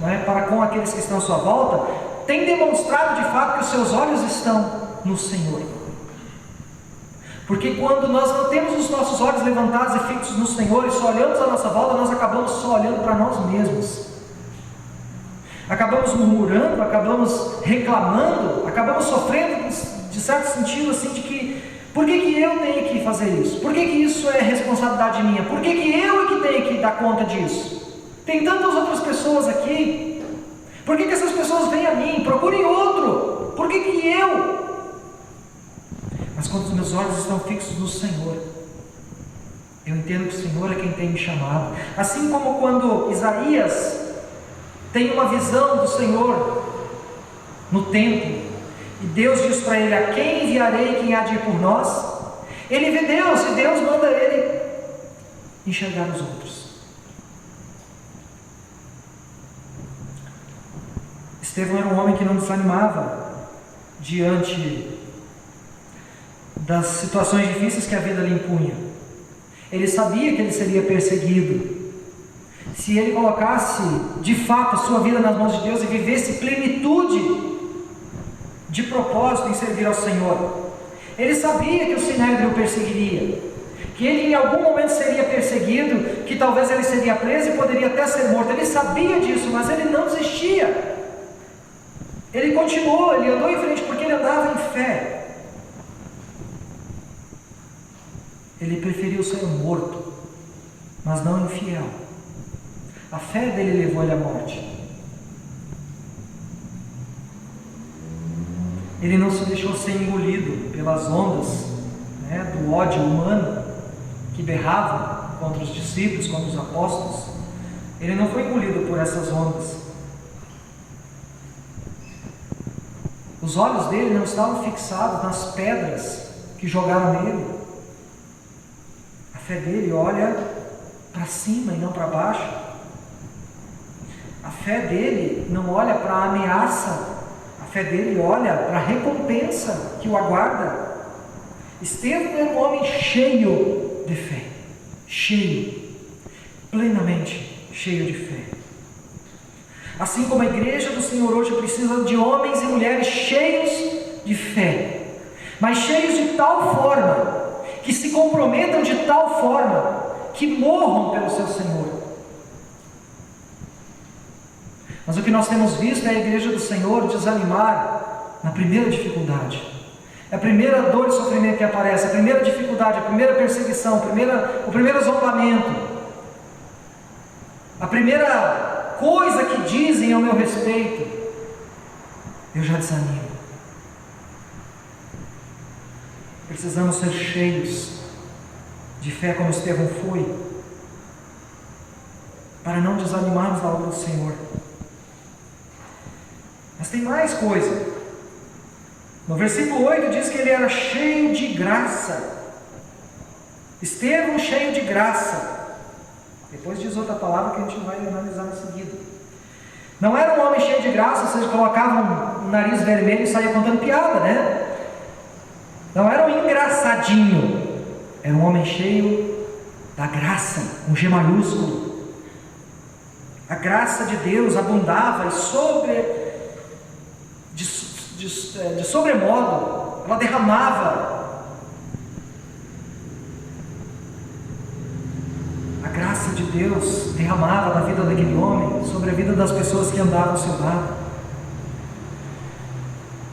né, para com aqueles que estão à sua volta, tem demonstrado de fato que os seus olhos estão no Senhor. Porque quando nós não temos os nossos olhos levantados e fixos no Senhor e só olhamos à nossa volta, nós acabamos só olhando para nós mesmos. Acabamos murmurando, acabamos reclamando, acabamos sofrendo, de certo sentido, assim, de que por que eu tenho que fazer isso? Por que isso é responsabilidade minha? Por que eu é que tenho que dar conta disso? Tem tantas outras pessoas aqui. Por que essas pessoas vêm a mim? Procurem outro. Por que eu? Mas quando os meus olhos estão fixos no Senhor, eu entendo que o Senhor é quem tem me chamado. Assim como quando Isaías tem uma visão do Senhor no templo, e Deus diz para ele: a quem enviarei, quem há de ir por nós? Ele vê Deus, e Deus manda ele enxergar os outros. Estevão era um homem que não desanimava diante das situações difíceis que a vida lhe impunha. Ele sabia que ele seria perseguido. Se ele colocasse de fato a sua vida nas mãos de Deus e vivesse plenitude de propósito em servir ao Senhor, ele sabia que o Sinédrio o perseguiria, que ele em algum momento seria perseguido, que talvez ele seria preso e poderia até ser morto. Ele sabia disso, mas ele não desistia. Ele continuou, ele andou em frente porque ele andava em fé. Ele preferiu ser morto, mas não infiel. A fé dele levou ele à morte. Ele não se deixou ser engolido pelas ondas, do ódio humano que berrava contra os discípulos, contra os apóstolos. Ele não foi engolido por essas ondas. Os olhos dele não estavam fixados nas pedras que jogaram nele. A fé dele olha para cima e não para baixo. A fé dele não olha para a ameaça. A fé dele olha para a recompensa que o aguarda. Estevão era um homem cheio de fé. Plenamente cheio de fé. Assim como a igreja do Senhor hoje precisa de homens e mulheres cheios de fé, mas cheios de tal forma, que se comprometam de tal forma, que morram pelo seu Senhor. Mas o que nós temos visto é a igreja do Senhor desanimar na primeira dificuldade. É a primeira dor e sofrimento que aparece, a primeira dificuldade, a primeira perseguição, o primeiro zombamento, a primeira coisa que dizem ao meu respeito, eu já desanimo. Precisamos ser cheios de fé como Estevão foi, para não desanimarmos da obra do Senhor. Mas tem mais coisa. No versículo 8 diz que ele era cheio de graça. Estevão cheio de graça. Depois diz outra palavra que a gente vai analisar em seguida. Não era um homem cheio de graça, ou seja, colocava um nariz vermelho e saía contando piada, né? Não era um engraçadinho. Era um homem cheio da graça, um G maiúsculo. A graça de Deus abundava e de sobremodo, ela derramava. A graça de Deus derramava na vida daquele homem, sobre a vida das pessoas que andavam ao seu lado.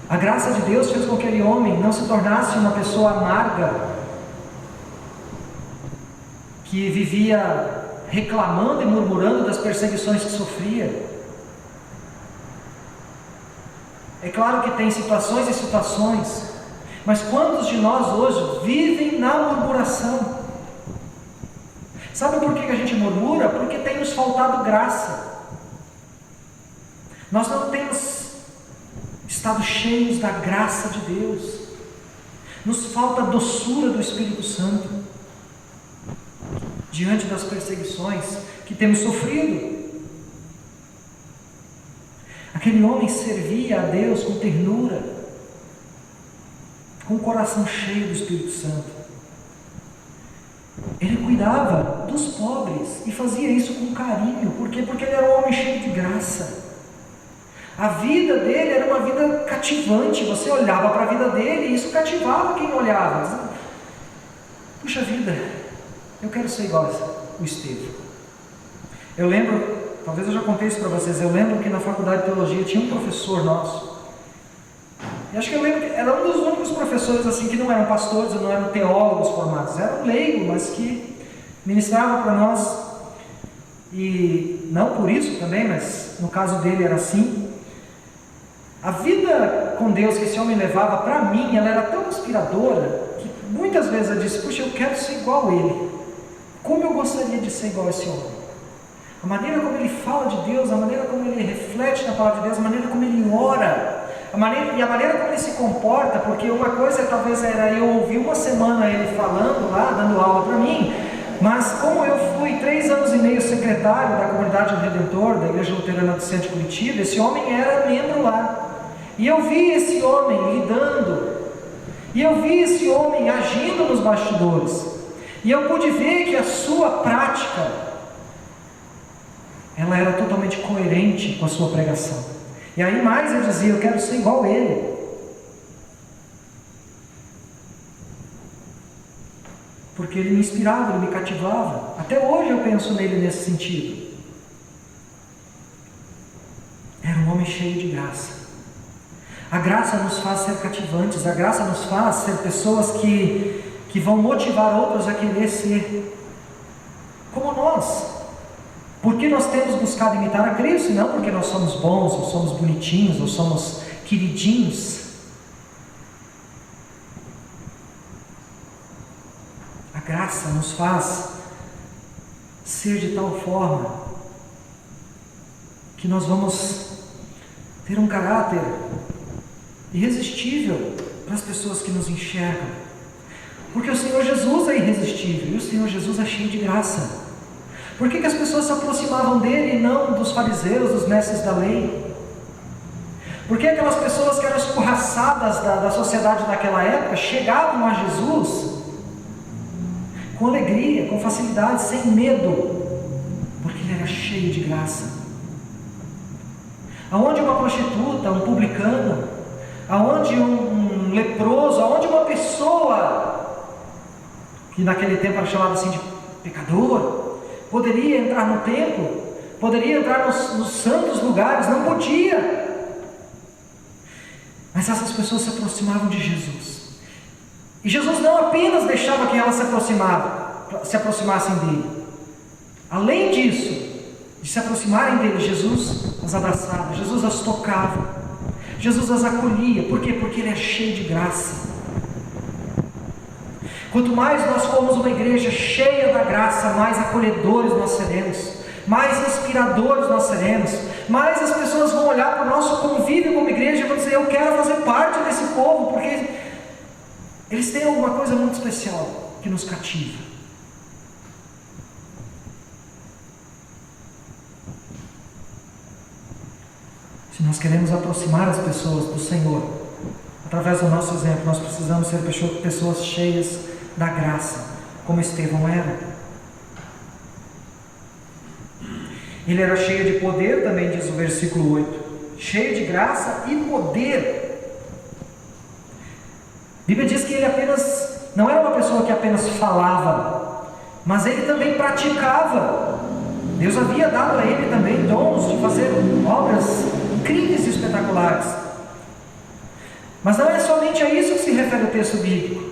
A graça de Deus fez com que aquele homem não se tornasse uma pessoa amarga, que vivia reclamando e murmurando das perseguições que sofria. É claro que tem situações e situações, mas quantos de nós hoje vivem na murmuração? Sabe por que a gente murmura? Porque tem nos faltado graça. Nós não temos estado cheios da graça de Deus. Nos falta a doçura do Espírito Santo diante das perseguições que temos sofrido. Aquele homem servia a Deus com ternura, com o coração cheio do Espírito Santo. Ele cuidava dos pobres e fazia isso com carinho. Por quê? Porque ele era um homem cheio de graça. A vida dele era uma vida cativante. Você olhava para a vida dele e isso cativava quem olhava. puxa vida, eu quero ser igual o Estevão. Eu lembro, talvez eu já contei isso para vocês, eu lembro que na faculdade de teologia tinha um professor nosso, e acho que eu lembro que era um dos únicos professores assim que não eram pastores, não eram teólogos formados, era um leigo, mas que ministrava para nós, e não por isso também, mas no caso dele era assim. A vida com Deus que esse homem levava, para mim, ela era tão inspiradora, que muitas vezes eu disse, puxa, eu quero ser igual a ele. Como eu gostaria de ser igual a esse homem. A maneira como ele fala de Deus, a maneira como ele reflete na palavra de Deus, a maneira como ele ora, a maneira como ele se comporta, porque uma coisa talvez era eu ouvir uma semana ele falando lá, dando aula para mim, mas como eu fui 3 anos e meio secretário da Comunidade do Redentor, da Igreja Luterana do Centro de Curitiba, esse homem era membro lá. E eu vi esse homem lidando, e eu vi esse homem agindo nos bastidores, e eu pude ver que a sua prática, ela era totalmente coerente com a sua pregação. E aí mais eu dizia, eu quero ser igual a ele. Porque ele me inspirava, ele me cativava. Até hoje eu penso nele nesse sentido. Era um homem cheio de graça. A graça nos faz ser cativantes, a graça nos faz ser pessoas que vão motivar outros a querer ser como nós. Porque nós temos buscado imitar a Cristo, e não porque nós somos bons, ou somos bonitinhos, ou somos queridinhos. A graça nos faz ser de tal forma que nós vamos ter um caráter irresistível para as pessoas que nos enxergam, porque o Senhor Jesus é irresistível, e o Senhor Jesus é cheio de graça. Por que as pessoas se aproximavam dele e não dos fariseus, dos mestres da lei? Por que aquelas pessoas que eram escorraçadas da sociedade daquela época chegavam a Jesus com alegria, com facilidade, sem medo? Porque ele era cheio de graça. Aonde uma prostituta, um publicano, aonde um leproso, aonde uma pessoa que naquele tempo era chamada assim de pecador, poderia entrar no templo, poderia entrar nos santos lugares, não podia. Mas essas pessoas se aproximavam de Jesus. E Jesus não apenas deixava que elas se aproximassem dele. Além disso, de se aproximarem dele, Jesus as abraçava, Jesus as tocava, Jesus as acolhia. Por quê? Porque ele é cheio de graça. Quanto mais nós formos uma igreja cheia da graça, mais acolhedores nós seremos, mais inspiradores nós seremos, mais as pessoas vão olhar para o nosso convívio como igreja e vão dizer, eu quero fazer parte desse povo, porque eles têm alguma coisa muito especial que nos cativa. Se nós queremos aproximar as pessoas do Senhor, através do nosso exemplo, nós precisamos ser pessoas cheias da graça, como Estevão era. Ele era cheio de poder, também diz o versículo 8, cheio de graça e poder. A Bíblia diz que ele não era uma pessoa que apenas falava, mas ele também praticava. Deus havia dado a ele também dons de fazer obras incríveis e espetaculares. Mas não é somente a isso que se refere o texto bíblico.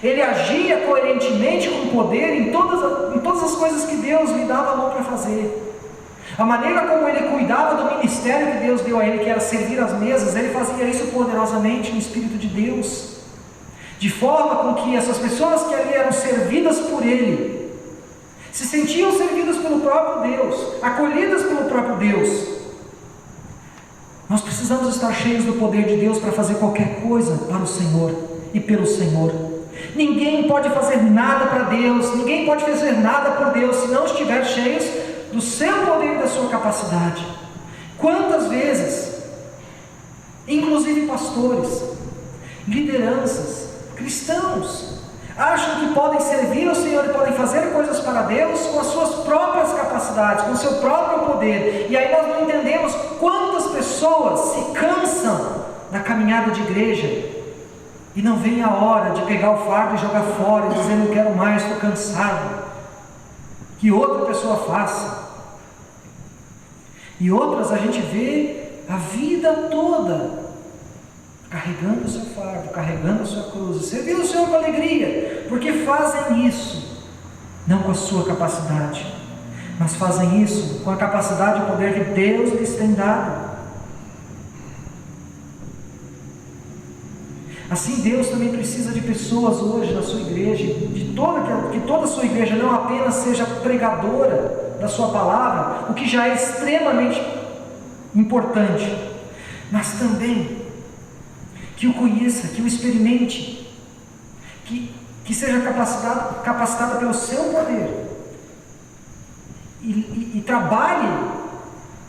Ele agia coerentemente com poder em todas as coisas que Deus lhe dava a mão para fazer. A maneira como ele cuidava do ministério que Deus deu a ele, que era servir as mesas, ele fazia isso poderosamente no Espírito de Deus, de forma com que essas pessoas que ali eram servidas por ele, se sentiam servidas pelo próprio Deus, acolhidas pelo próprio Deus. Nós precisamos estar cheios do poder de Deus para fazer qualquer coisa para o Senhor e pelo Senhor. Ninguém pode fazer nada para Deus, ninguém pode fazer nada por Deus se não estiver cheios do seu poder e da sua capacidade. Quantas vezes, inclusive pastores, lideranças, cristãos, acham que podem servir ao Senhor e podem fazer coisas para Deus com as suas próprias capacidades, com o seu próprio poder, e aí nós não entendemos quantas pessoas se cansam da caminhada de igreja E não vem a hora de pegar o fardo e jogar fora e dizer: não quero mais, estou cansado. Que outra pessoa faça. E outras a gente vê a vida toda carregando o seu fardo, carregando a sua cruz, servindo o Senhor com alegria, porque fazem isso não com a sua capacidade, mas fazem isso com a capacidade e o poder que Deus lhes tem dado. Assim, Deus também precisa de pessoas hoje na sua igreja, que toda a sua igreja não apenas seja pregadora da sua palavra, o que já é extremamente importante, mas também que o conheça, que o experimente, que seja capacitada pelo seu poder e trabalhe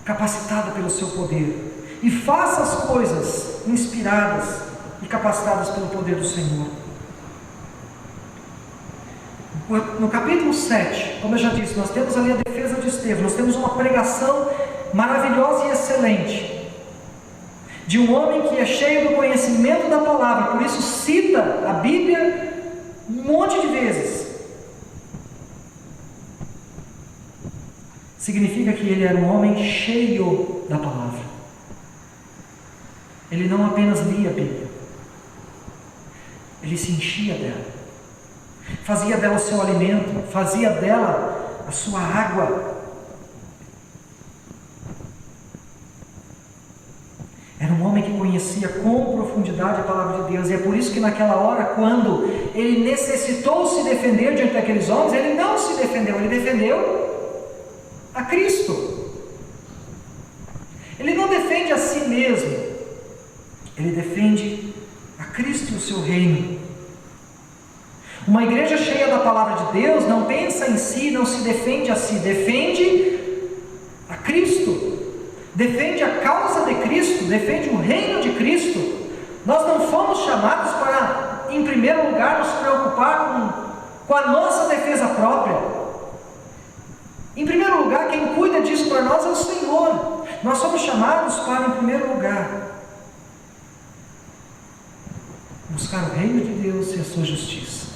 capacitada pelo seu poder e faça as coisas inspiradas e capacitadas pelo poder do Senhor. No capítulo 7, como eu já disse, nós temos ali a defesa de Estevão, nós temos uma pregação maravilhosa e excelente de um homem que é cheio do conhecimento da palavra, por isso cita a Bíblia um monte de vezes. Significa que ele era um homem cheio da palavra. Ele não apenas lia a Bíblia, ele se enchia dela, fazia dela o seu alimento, fazia dela a sua água. Era um homem que conhecia com profundidade a palavra de Deus, e é por isso que naquela hora, quando ele necessitou se defender diante daqueles homens, ele não se defendeu, ele defendeu a Cristo. Ele não defende a si mesmo, ele defende a Cristo e o seu reino. Uma igreja cheia da palavra de Deus não pensa em si, não se defende a si, defende a Cristo, defende a causa de Cristo, defende o reino de Cristo. Nós não fomos chamados para, em primeiro lugar, nos preocupar com a nossa defesa própria. Em primeiro lugar, quem cuida disso para nós é o Senhor. Nós somos chamados para, em primeiro lugar, buscar o reino de Deus e a sua justiça,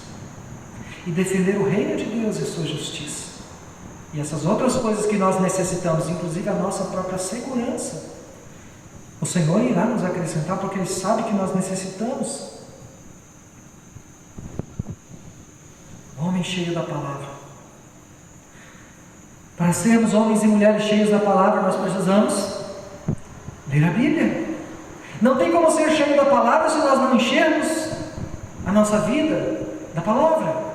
e defender o reino de Deus e a sua justiça, e essas outras coisas que nós necessitamos, inclusive a nossa própria segurança, o Senhor irá nos acrescentar, porque Ele sabe que nós necessitamos. Homem cheio da palavra. Para sermos homens e mulheres cheios da palavra, nós precisamos ler a Bíblia. Não tem como ser cheio da palavra se nós não enchermos a nossa vida da palavra.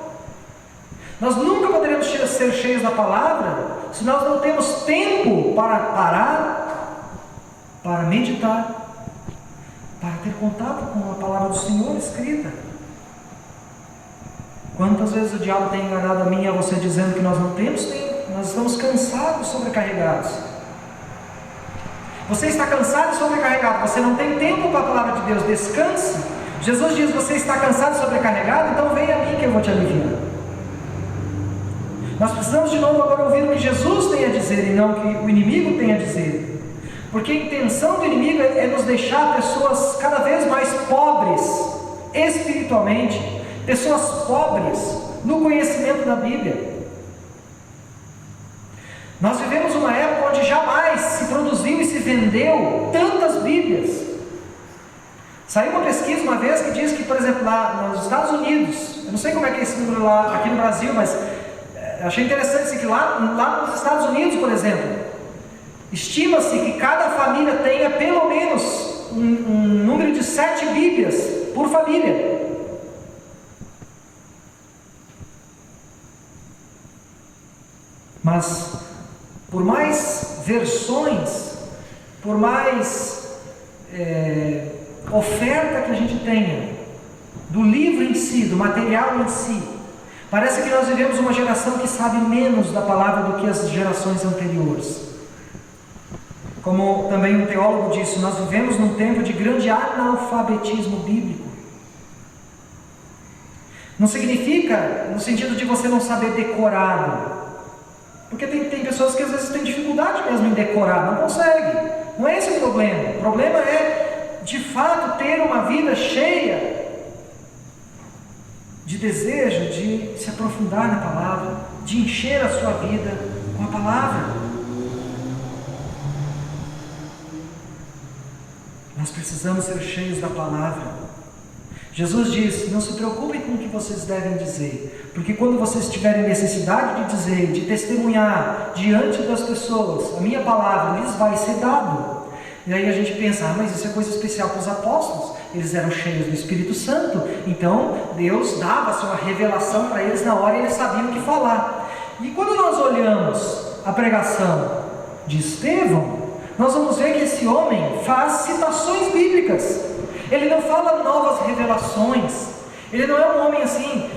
Nós nunca poderemos ser cheios da palavra se nós não temos tempo para parar, para meditar, para ter contato com a palavra do Senhor escrita. Quantas vezes o diabo tem enganado a mim e a você dizendo que nós não temos tempo, nós estamos cansados, sobrecarregados. Você está cansado e sobrecarregado, você não tem tempo para a palavra de Deus, descanse. Jesus diz: você está cansado e sobrecarregado, então venha a mim que eu vou te aliviar. Nós precisamos de novo agora ouvir o que Jesus tem a dizer e não o que o inimigo tem a dizer, porque a intenção do inimigo é nos deixar pessoas cada vez mais pobres espiritualmente, pessoas pobres no conhecimento da Bíblia. Nós vivemos uma época onde jamais se produziu e se vendeu tantas Bíblias. Saiu uma pesquisa uma vez que diz que, por exemplo, lá nos Estados Unidos, eu não sei como é que é esse número lá aqui no Brasil, mas achei interessante assim, que lá nos Estados Unidos, por exemplo, estima-se que cada família tenha pelo menos um número de 7 Bíblias por família. Mas, por mais versões, por mais oferta que a gente tenha do livro em si, do material em si, parece que nós vivemos uma geração que sabe menos da palavra do que as gerações anteriores. Como também um teólogo disse, nós vivemos num tempo de grande analfabetismo bíblico. Não significa no sentido de você não saber decorado, porque tem pessoas que às vezes têm dificuldade mesmo em decorar, não conseguem. Não é esse o problema. O problema é, de fato, ter uma vida cheia de desejo de se aprofundar na palavra, de encher a sua vida com a palavra. Nós precisamos ser cheios da palavra. Jesus disse: não se preocupem com o que vocês devem dizer, porque quando vocês tiverem necessidade de dizer, de testemunhar diante das pessoas, a minha palavra lhes vai ser dado. E aí a gente pensa: mas isso é coisa especial para os apóstolos, eles eram cheios do Espírito Santo, então Deus dava a sua revelação para eles na hora e eles sabiam o que falar. E quando nós olhamos a pregação de Estevão, nós vamos ver que esse homem faz citações bíblicas. Ele não fala novas revelações. Ele não é um homem assim,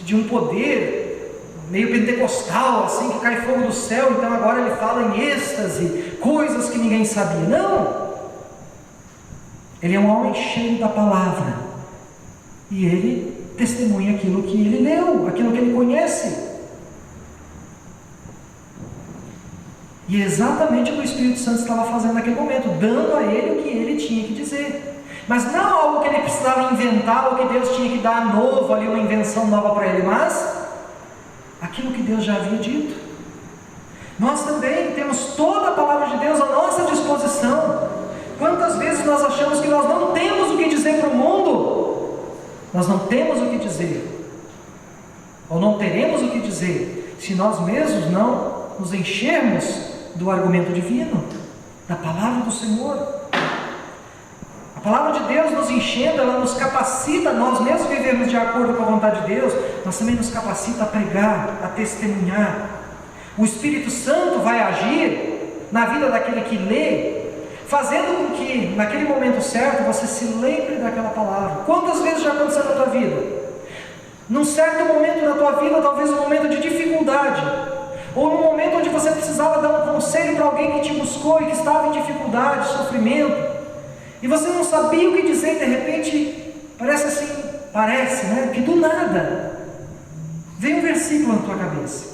de um poder meio pentecostal, assim, que cai fogo do céu, então agora ele fala em êxtase, coisas que ninguém sabia. Não! Ele é um homem cheio da palavra. E ele testemunha aquilo que ele leu, aquilo que ele conhece. E é exatamente o que o Espírito Santo estava fazendo naquele momento, dando a ele o que ele tinha que dizer. Mas não algo que ele precisava inventar, ou que Deus tinha que dar novo ali, uma invenção nova para ele, mas aquilo que Deus já havia dito. Nós também temos toda a palavra de Deus à nossa disposição. Quantas vezes nós achamos que nós não temos o que dizer para o mundo? Nós não temos o que dizer, ou não teremos o que dizer, se nós mesmos não nos enchermos do argumento divino, da palavra do Senhor. A palavra de Deus nos enchendo, ela nos capacita, nós mesmos vivemos de acordo com a vontade de Deus, mas também nos capacita a pregar, a testemunhar. O Espírito Santo vai agir na vida daquele que lê, fazendo com que naquele momento certo você se lembre daquela palavra. Quantas vezes já aconteceu na tua vida? Num certo momento da tua vida, talvez um momento de dificuldade, ou num momento onde você precisava dar um conselho para alguém que te buscou e que estava em dificuldade, sofrimento, e você não sabia o que dizer, e de repente, parece, né? Que do nada, veio um versículo na tua cabeça.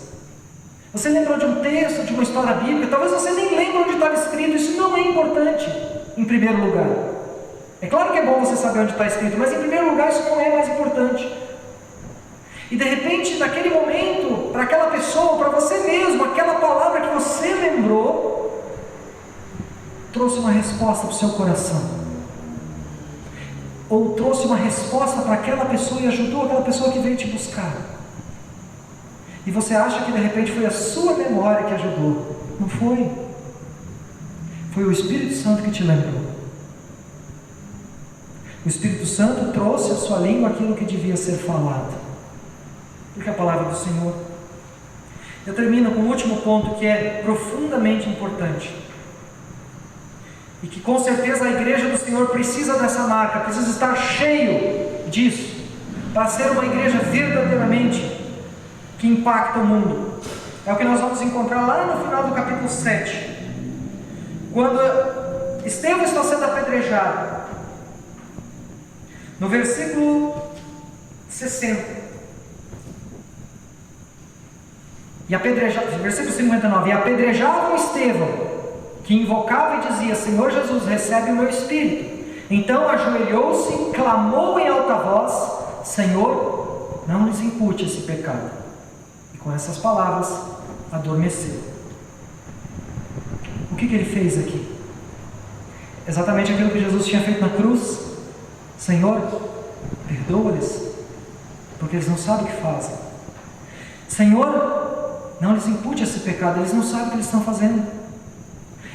Você lembrou de um texto, de uma história bíblica, talvez você nem lembre onde estava escrito, isso não é importante, em primeiro lugar. É claro que é bom você saber onde está escrito, mas em primeiro lugar isso não é mais importante. E de repente, naquele momento, para aquela pessoa, para você mesmo, aquela palavra que você lembrou, trouxe uma resposta para o seu coração. Ou trouxe uma resposta para aquela pessoa e ajudou aquela pessoa que veio te buscar. E você acha que de repente foi a sua memória que ajudou. Não foi. Foi o Espírito Santo que te lembrou. O Espírito Santo trouxe à sua língua aquilo que devia ser falado. Porque a palavra do Senhor. Eu termino com o último ponto que é profundamente importante. E que com certeza a igreja do Senhor precisa dessa marca, precisa estar cheio disso, para ser uma igreja verdadeiramente que impacta o mundo. É o que nós vamos encontrar lá no final do capítulo 7, quando Estevão está sendo apedrejado, no versículo 60, versículo 59, e apedrejavam Estevão, que invocava e dizia: Senhor Jesus, recebe o meu espírito. Então ajoelhou-se e clamou em alta voz: Senhor, não lhes impute esse pecado. E com essas palavras adormeceu. O que ele fez aqui? Exatamente aquilo que Jesus tinha feito na cruz. Senhor, perdoa-lhes, porque eles não sabem o que fazem. Senhor, não lhes impute esse pecado. Eles não sabem o que eles estão fazendo.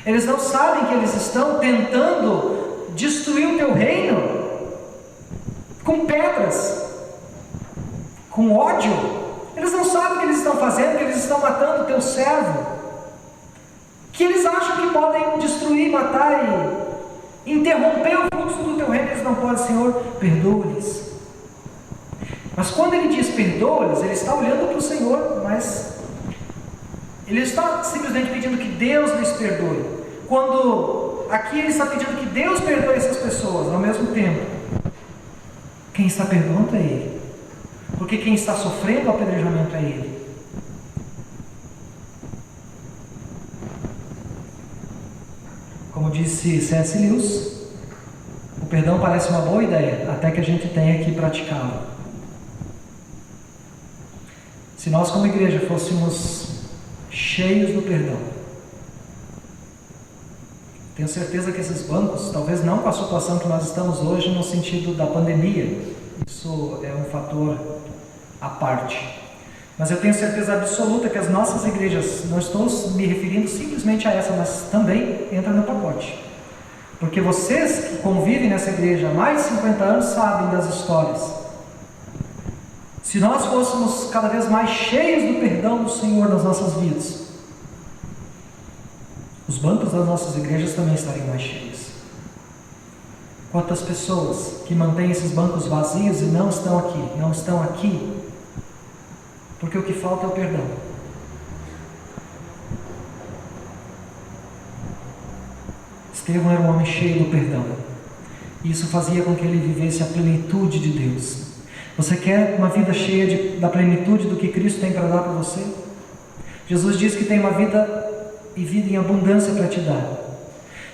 Eles não sabem que eles estão tentando destruir o teu reino com pedras, com ódio. Eles não sabem o que eles estão fazendo, que eles estão matando o teu servo, que eles acham que podem destruir, matar e interromper o fluxo do teu reino. Eles não podem. Senhor, perdoa-lhes. Mas quando ele diz perdoa-lhes, ele está olhando para o Senhor, mas ele está simplesmente pedindo que Deus lhes perdoe. Quando aqui ele está pedindo que Deus perdoe essas pessoas, ao mesmo tempo, quem está perdoando é Ele. Porque quem está sofrendo o apedrejamento é Ele. Como disse C.S. Lewis, o perdão parece uma boa ideia, até que a gente tenha que praticá-lo. se nós como igreja fôssemos cheios do perdão. Tenho certeza que esses bancos, talvez não com a situação que nós estamos hoje no sentido da pandemia, isso é um fator à parte, mas eu tenho certeza absoluta que as nossas igrejas, não estou me referindo simplesmente a essa, mas também entra no pacote, porque vocês que convivem nessa igreja há mais de 50 anos sabem das histórias. Se nós fôssemos cada vez mais cheios do perdão do Senhor nas nossas vidas, os bancos das nossas igrejas também estariam mais cheios. Quantas pessoas que mantêm esses bancos vazios e não estão aqui, porque o que falta é o perdão. Estevão era um homem cheio do perdão, e isso fazia com que ele vivesse a plenitude de Deus. Você quer uma vida cheia da plenitude do que Cristo tem para dar para você? Jesus diz que tem uma vida e vida em abundância para te dar.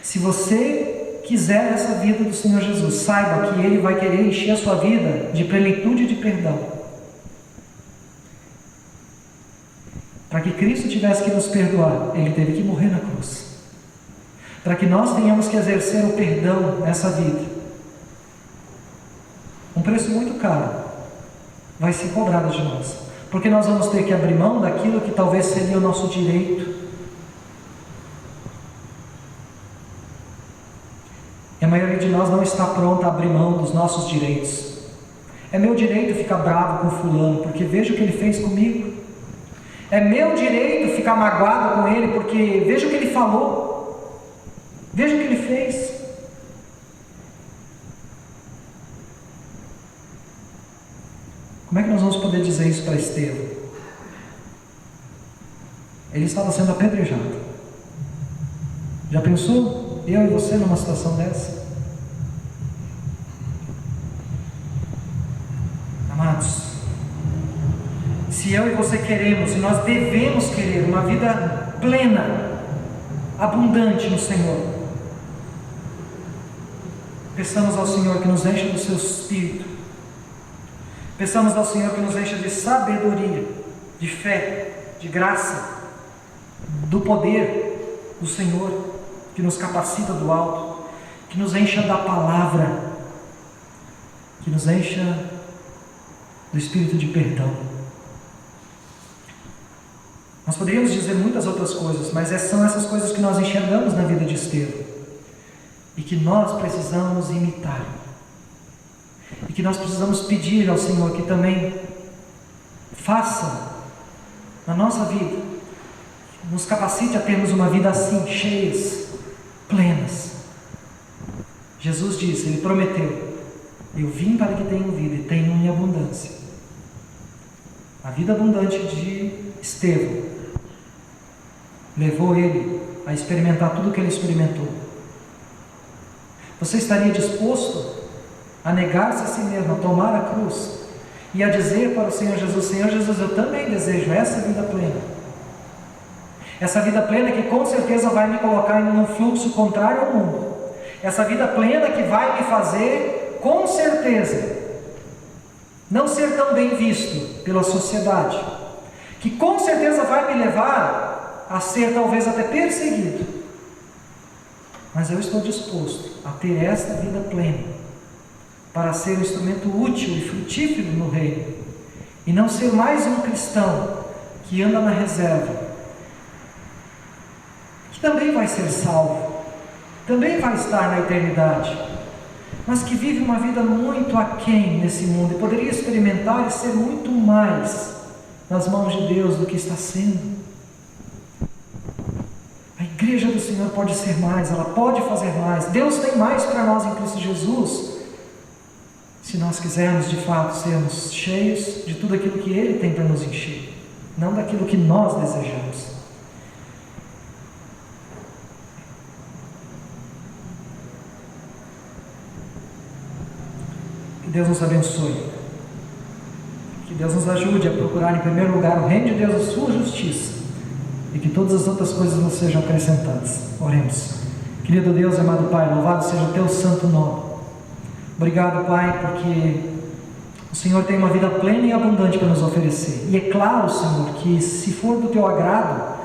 Se você quiser essa vida do Senhor Jesus, saiba que Ele vai querer encher a sua vida de plenitude e de perdão. Para que Cristo tivesse que nos perdoar, Ele teve que morrer na cruz. Para que nós tenhamos que exercer o perdão nessa vida, um preço muito caro vai ser cobrado de nós, porque nós vamos ter que abrir mão daquilo que talvez seria o nosso direito. E a maioria de nós não está pronta a abrir mão dos nossos direitos. É meu direito ficar bravo com fulano, porque veja o que ele fez comigo. É meu direito ficar magoado com ele, porque veja o que ele falou. Veja o que ele fez. Como é que nós vamos poder dizer isso para Estevão? Ele estava sendo apedrejado. Já pensou? Eu e você numa situação dessa? Amados, se eu e você queremos, e nós devemos querer uma vida plena, abundante no Senhor, peçamos ao Senhor que nos encha do seu Espírito, peçamos ao Senhor que nos encha de sabedoria, de fé, de graça, do poder do Senhor, que nos capacita do alto, que nos encha da palavra, que nos encha do espírito de perdão. Nós poderíamos dizer muitas outras coisas, mas são essas coisas que nós enxergamos na vida de Estevão e que nós precisamos imitar, e que nós precisamos pedir ao Senhor que também faça na nossa vida, nos capacite a termos uma vida assim, cheias, plenas. Jesus disse, Ele prometeu: eu vim para que tenham vida e tenham em abundância. A vida abundante de Estevão levou ele a experimentar tudo o que ele experimentou. Você estaria disposto a negar-se a si mesmo, a tomar a cruz e a dizer para o Senhor Jesus: Senhor Jesus, eu também desejo essa vida plena. Essa vida plena que com certeza vai me colocar em um fluxo contrário ao mundo. Essa vida plena que vai me fazer, com certeza, não ser tão bem visto pela sociedade. Que com certeza vai me levar a ser talvez até perseguido. Mas eu estou disposto a ter esta vida plena, para ser um instrumento útil e frutífero no reino, e não ser mais um cristão que anda na reserva, que também vai ser salvo, também vai estar na eternidade, mas que vive uma vida muito aquém nesse mundo, e poderia experimentar e ser muito mais nas mãos de Deus do que está sendo. A igreja do Senhor pode ser mais, ela pode fazer mais. Deus tem mais para nós em Cristo Jesus, se nós quisermos de fato sermos cheios de tudo aquilo que Ele tem para nos encher, não daquilo que nós desejamos. Que Deus nos abençoe, que Deus nos ajude a procurar em primeiro lugar o reino de Deus e a sua justiça, e que todas as outras coisas nos sejam acrescentadas. Oremos. Querido Deus, amado Pai, louvado seja o Teu santo nome. Obrigado, Pai, porque O Senhor tem uma vida plena e abundante para nos oferecer. E é claro, Senhor, que se for do Teu agrado,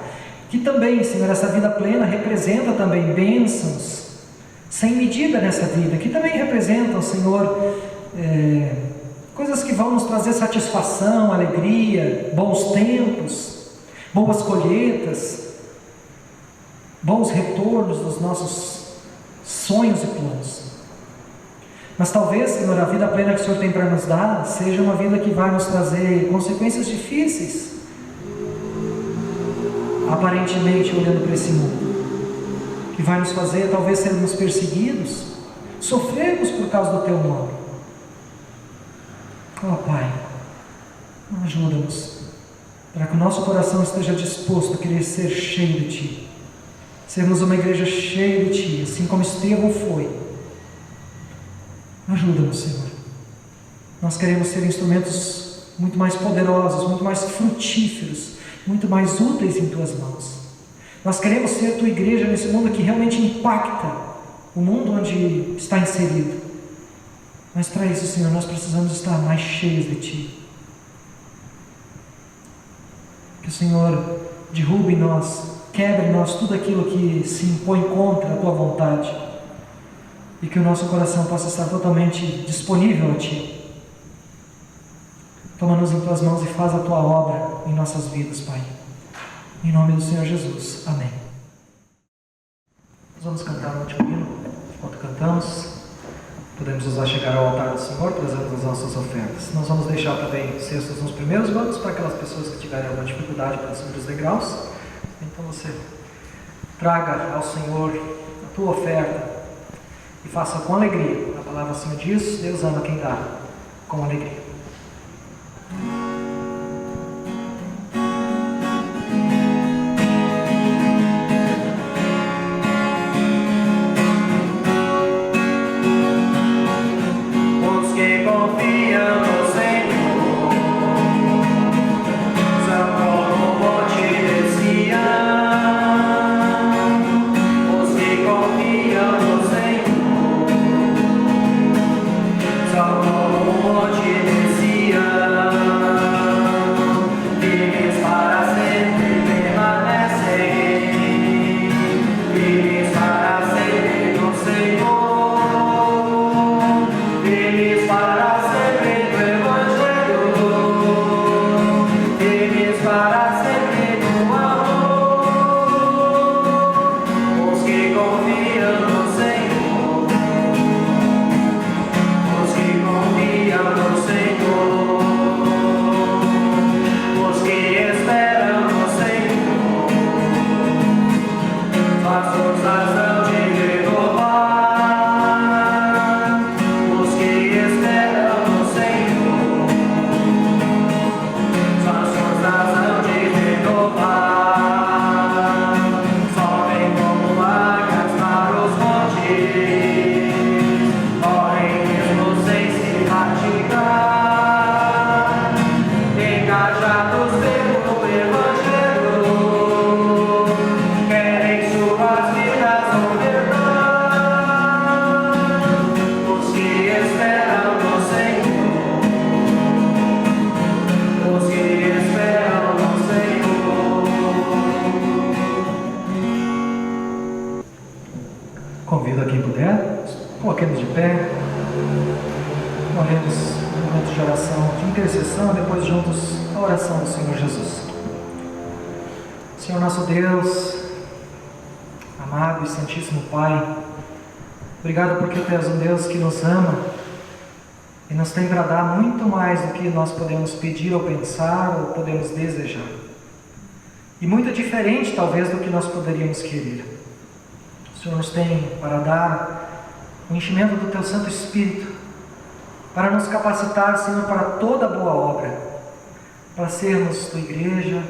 que também, Senhor, essa vida plena representa também bênçãos sem medida nessa vida, que também representam, Senhor, coisas que vão nos trazer satisfação, alegria, bons tempos, boas colheitas, bons retornos dos nossos sonhos e planos. Mas talvez, Senhor, a vida plena que o Senhor tem para nos dar seja uma vida que vai nos trazer consequências difíceis, aparentemente olhando para esse mundo, que vai nos fazer talvez sermos perseguidos, sofrermos por causa do Teu nome. Oh Pai, ajuda-nos, para que o nosso coração esteja disposto a querer ser cheio de Ti, sermos uma igreja cheia de Ti, assim como Estevão foi. Ajuda-nos, Senhor. Nós queremos ser instrumentos muito mais poderosos, muito mais frutíferos, muito mais úteis em Tuas mãos. Nós queremos ser Tua igreja nesse mundo que realmente impacta o mundo onde está inserido. Mas para isso, Senhor, nós precisamos estar mais cheios de Ti. Que o Senhor derrube em nós, quebre em nós tudo aquilo que se impõe contra a Tua vontade. E que o nosso coração possa estar totalmente disponível a Ti. Toma-nos em Tuas mãos e faz a Tua obra em nossas vidas, Pai. Em nome do Senhor Jesus. Amém. Nós vamos cantar o último hino. Enquanto cantamos, podemos nos achegar ao altar do Senhor, trazendo as nossas ofertas. Nós vamos deixar também cestos nos primeiros bancos para aquelas pessoas que tiverem alguma dificuldade para subir os degraus. Então você traga ao Senhor a tua oferta e faça com alegria. A palavra assim diz: Deus ama quem dá com alegria. Os que confiam no Senhor são como o monte de Sião. Os que confiam no Senhor são como o monte de Sião. Eles para sempre permanecem, eles para sempre no Senhor, eles para sempre no Evangelho, eles para sempre no amor. Os que confiam no Senhor, os que confiam no Senhor, os que esperam no Senhor, suas forças hão de renovar. Os que esperam no Senhor, suas forças hão de renovar. Sobem como águias para os montes, correm mesmo sem se fatigar, engajados pelo Evangelho, querem suas vidas governar. Os que esperam no Senhor, os que esperam no Senhor. Convido a quem puder, coloquemos de pé, oremos um momento de oração, de intercessão, depois juntos a oração do Senhor Jesus. Senhor nosso Deus, amado e santíssimo Pai, obrigado porque Tu és um Deus que nos ama e nos tem para dar muito mais do que nós podemos pedir ou pensar ou podemos desejar. E muito diferente talvez do que nós poderíamos querer. O Senhor nos tem para dar o enchimento do Teu Santo Espírito, para nos capacitar, Senhor, para toda boa obra, para sermos Tua igreja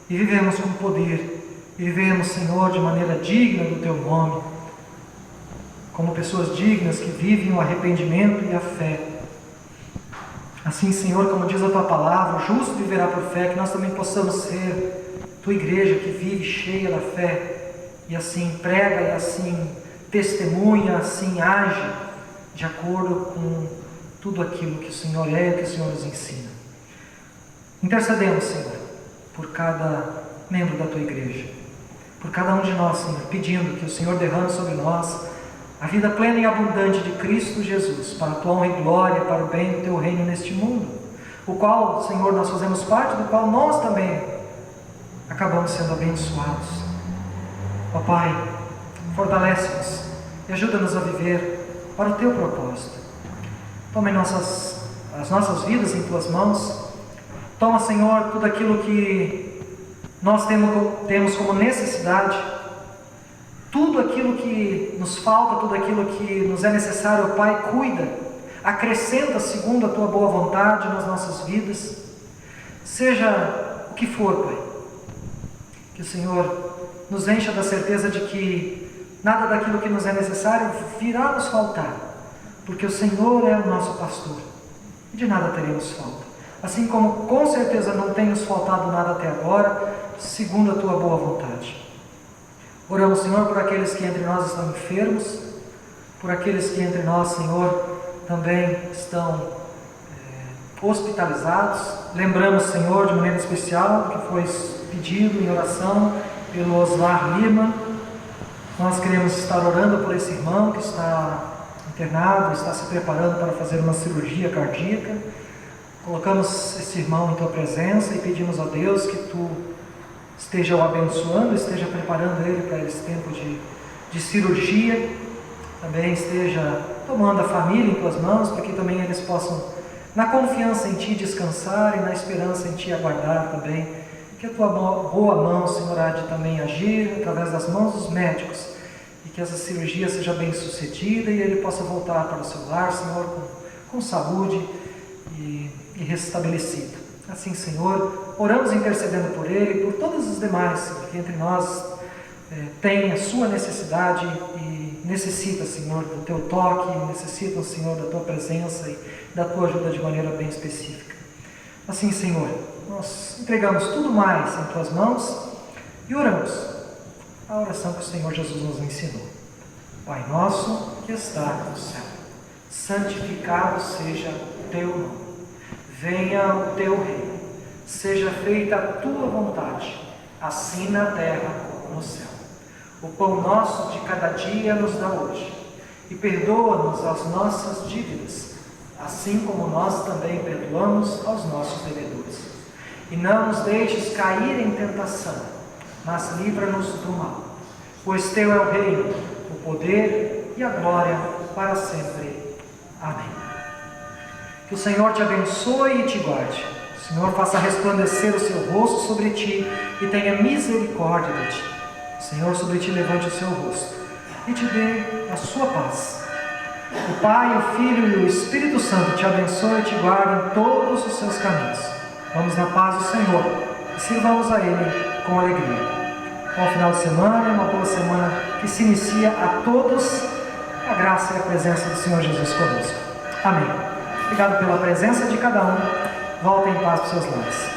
e vivermos com poder, e vivermos, Senhor, de maneira digna do Teu nome, como pessoas dignas que vivem o arrependimento e a fé. Assim, Senhor, como diz a Tua palavra, o justo viverá por fé, que nós também possamos ser Tua igreja que vive cheia da fé, e assim prega, e assim testemunha, assim age, de acordo com tudo aquilo que o Senhor é e que o Senhor nos ensina. Intercedemos, Senhor, por cada membro da Tua igreja, por cada um de nós, Senhor, pedindo que o Senhor derrame sobre nós a vida plena e abundante de Cristo Jesus, para a Tua honra e glória, para o bem do Teu reino neste mundo, o qual, Senhor, nós fazemos parte, do qual nós também acabamos sendo abençoados. Ó Pai, fortalece-nos e ajuda-nos a viver para o Teu propósito. Toma as nossas vidas em Tuas mãos. Toma, Senhor, tudo aquilo que nós temos como necessidade, tudo aquilo que nos falta, tudo aquilo que nos é necessário, ó Pai, cuida, acrescenta segundo a Tua boa vontade nas nossas vidas, seja o que for, Pai, que o Senhor nos encha da certeza de que nada daquilo que nos é necessário virá nos faltar, porque o Senhor é o nosso pastor e de nada teremos falta. Assim como com certeza não tem nos faltado nada até agora, segundo a Tua boa vontade. Oramos, Senhor, por aqueles que entre nós estão enfermos, por aqueles que entre nós, Senhor, também estão hospitalizados. Lembramos, Senhor, de maneira especial, que foi pedido em oração pelo Osmar Lima. Nós queremos estar orando por esse irmão que está internado, está se preparando para fazer uma cirurgia cardíaca. Colocamos esse irmão em Tua presença e pedimos a Deus que Tu esteja o abençoando, esteja preparando ele para esse tempo de cirurgia, também esteja tomando a família em Tuas mãos, para que também eles possam, na confiança em Ti, descansar e na esperança em Ti aguardar também, que a Tua boa mão, Senhor, há de também agir através das mãos dos médicos, e que essa cirurgia seja bem sucedida e ele possa voltar para o seu lar, Senhor, com saúde e restabelecido. Assim, Senhor, oramos intercedendo por ele e por todos os demais, Senhor, que entre nós tem a sua necessidade e necessita, Senhor, do Teu toque, necessitam, Senhor, da Tua presença e da Tua ajuda de maneira bem específica. Assim, Senhor, nós entregamos tudo mais em Tuas mãos e oramos a oração que o Senhor Jesus nos ensinou. Pai nosso que está no céu, santificado seja o Teu nome. Venha o Teu reino, seja feita a Tua vontade, assim na terra como no céu. O pão nosso de cada dia nos dá hoje, e perdoa-nos as nossas dívidas, assim como nós também perdoamos aos nossos devedores. E não nos deixes cair em tentação, mas livra-nos do mal. Pois Teu é o reino, o poder e a glória para sempre. Amém. Que o Senhor te abençoe e te guarde. O Senhor faça resplandecer o seu rosto sobre ti e tenha misericórdia de ti. O Senhor sobre ti levante o seu rosto e te dê a sua paz. O Pai, o Filho e o Espírito Santo te abençoe e te guarde em todos os seus caminhos. Vamos na paz do Senhor e sirvamos a Ele com alegria. Bom final de semana, uma boa semana que se inicia a todos. A graça e a presença do Senhor Jesus conosco. Amém. Obrigado pela presença de cada um. Voltem em paz para os seus lares.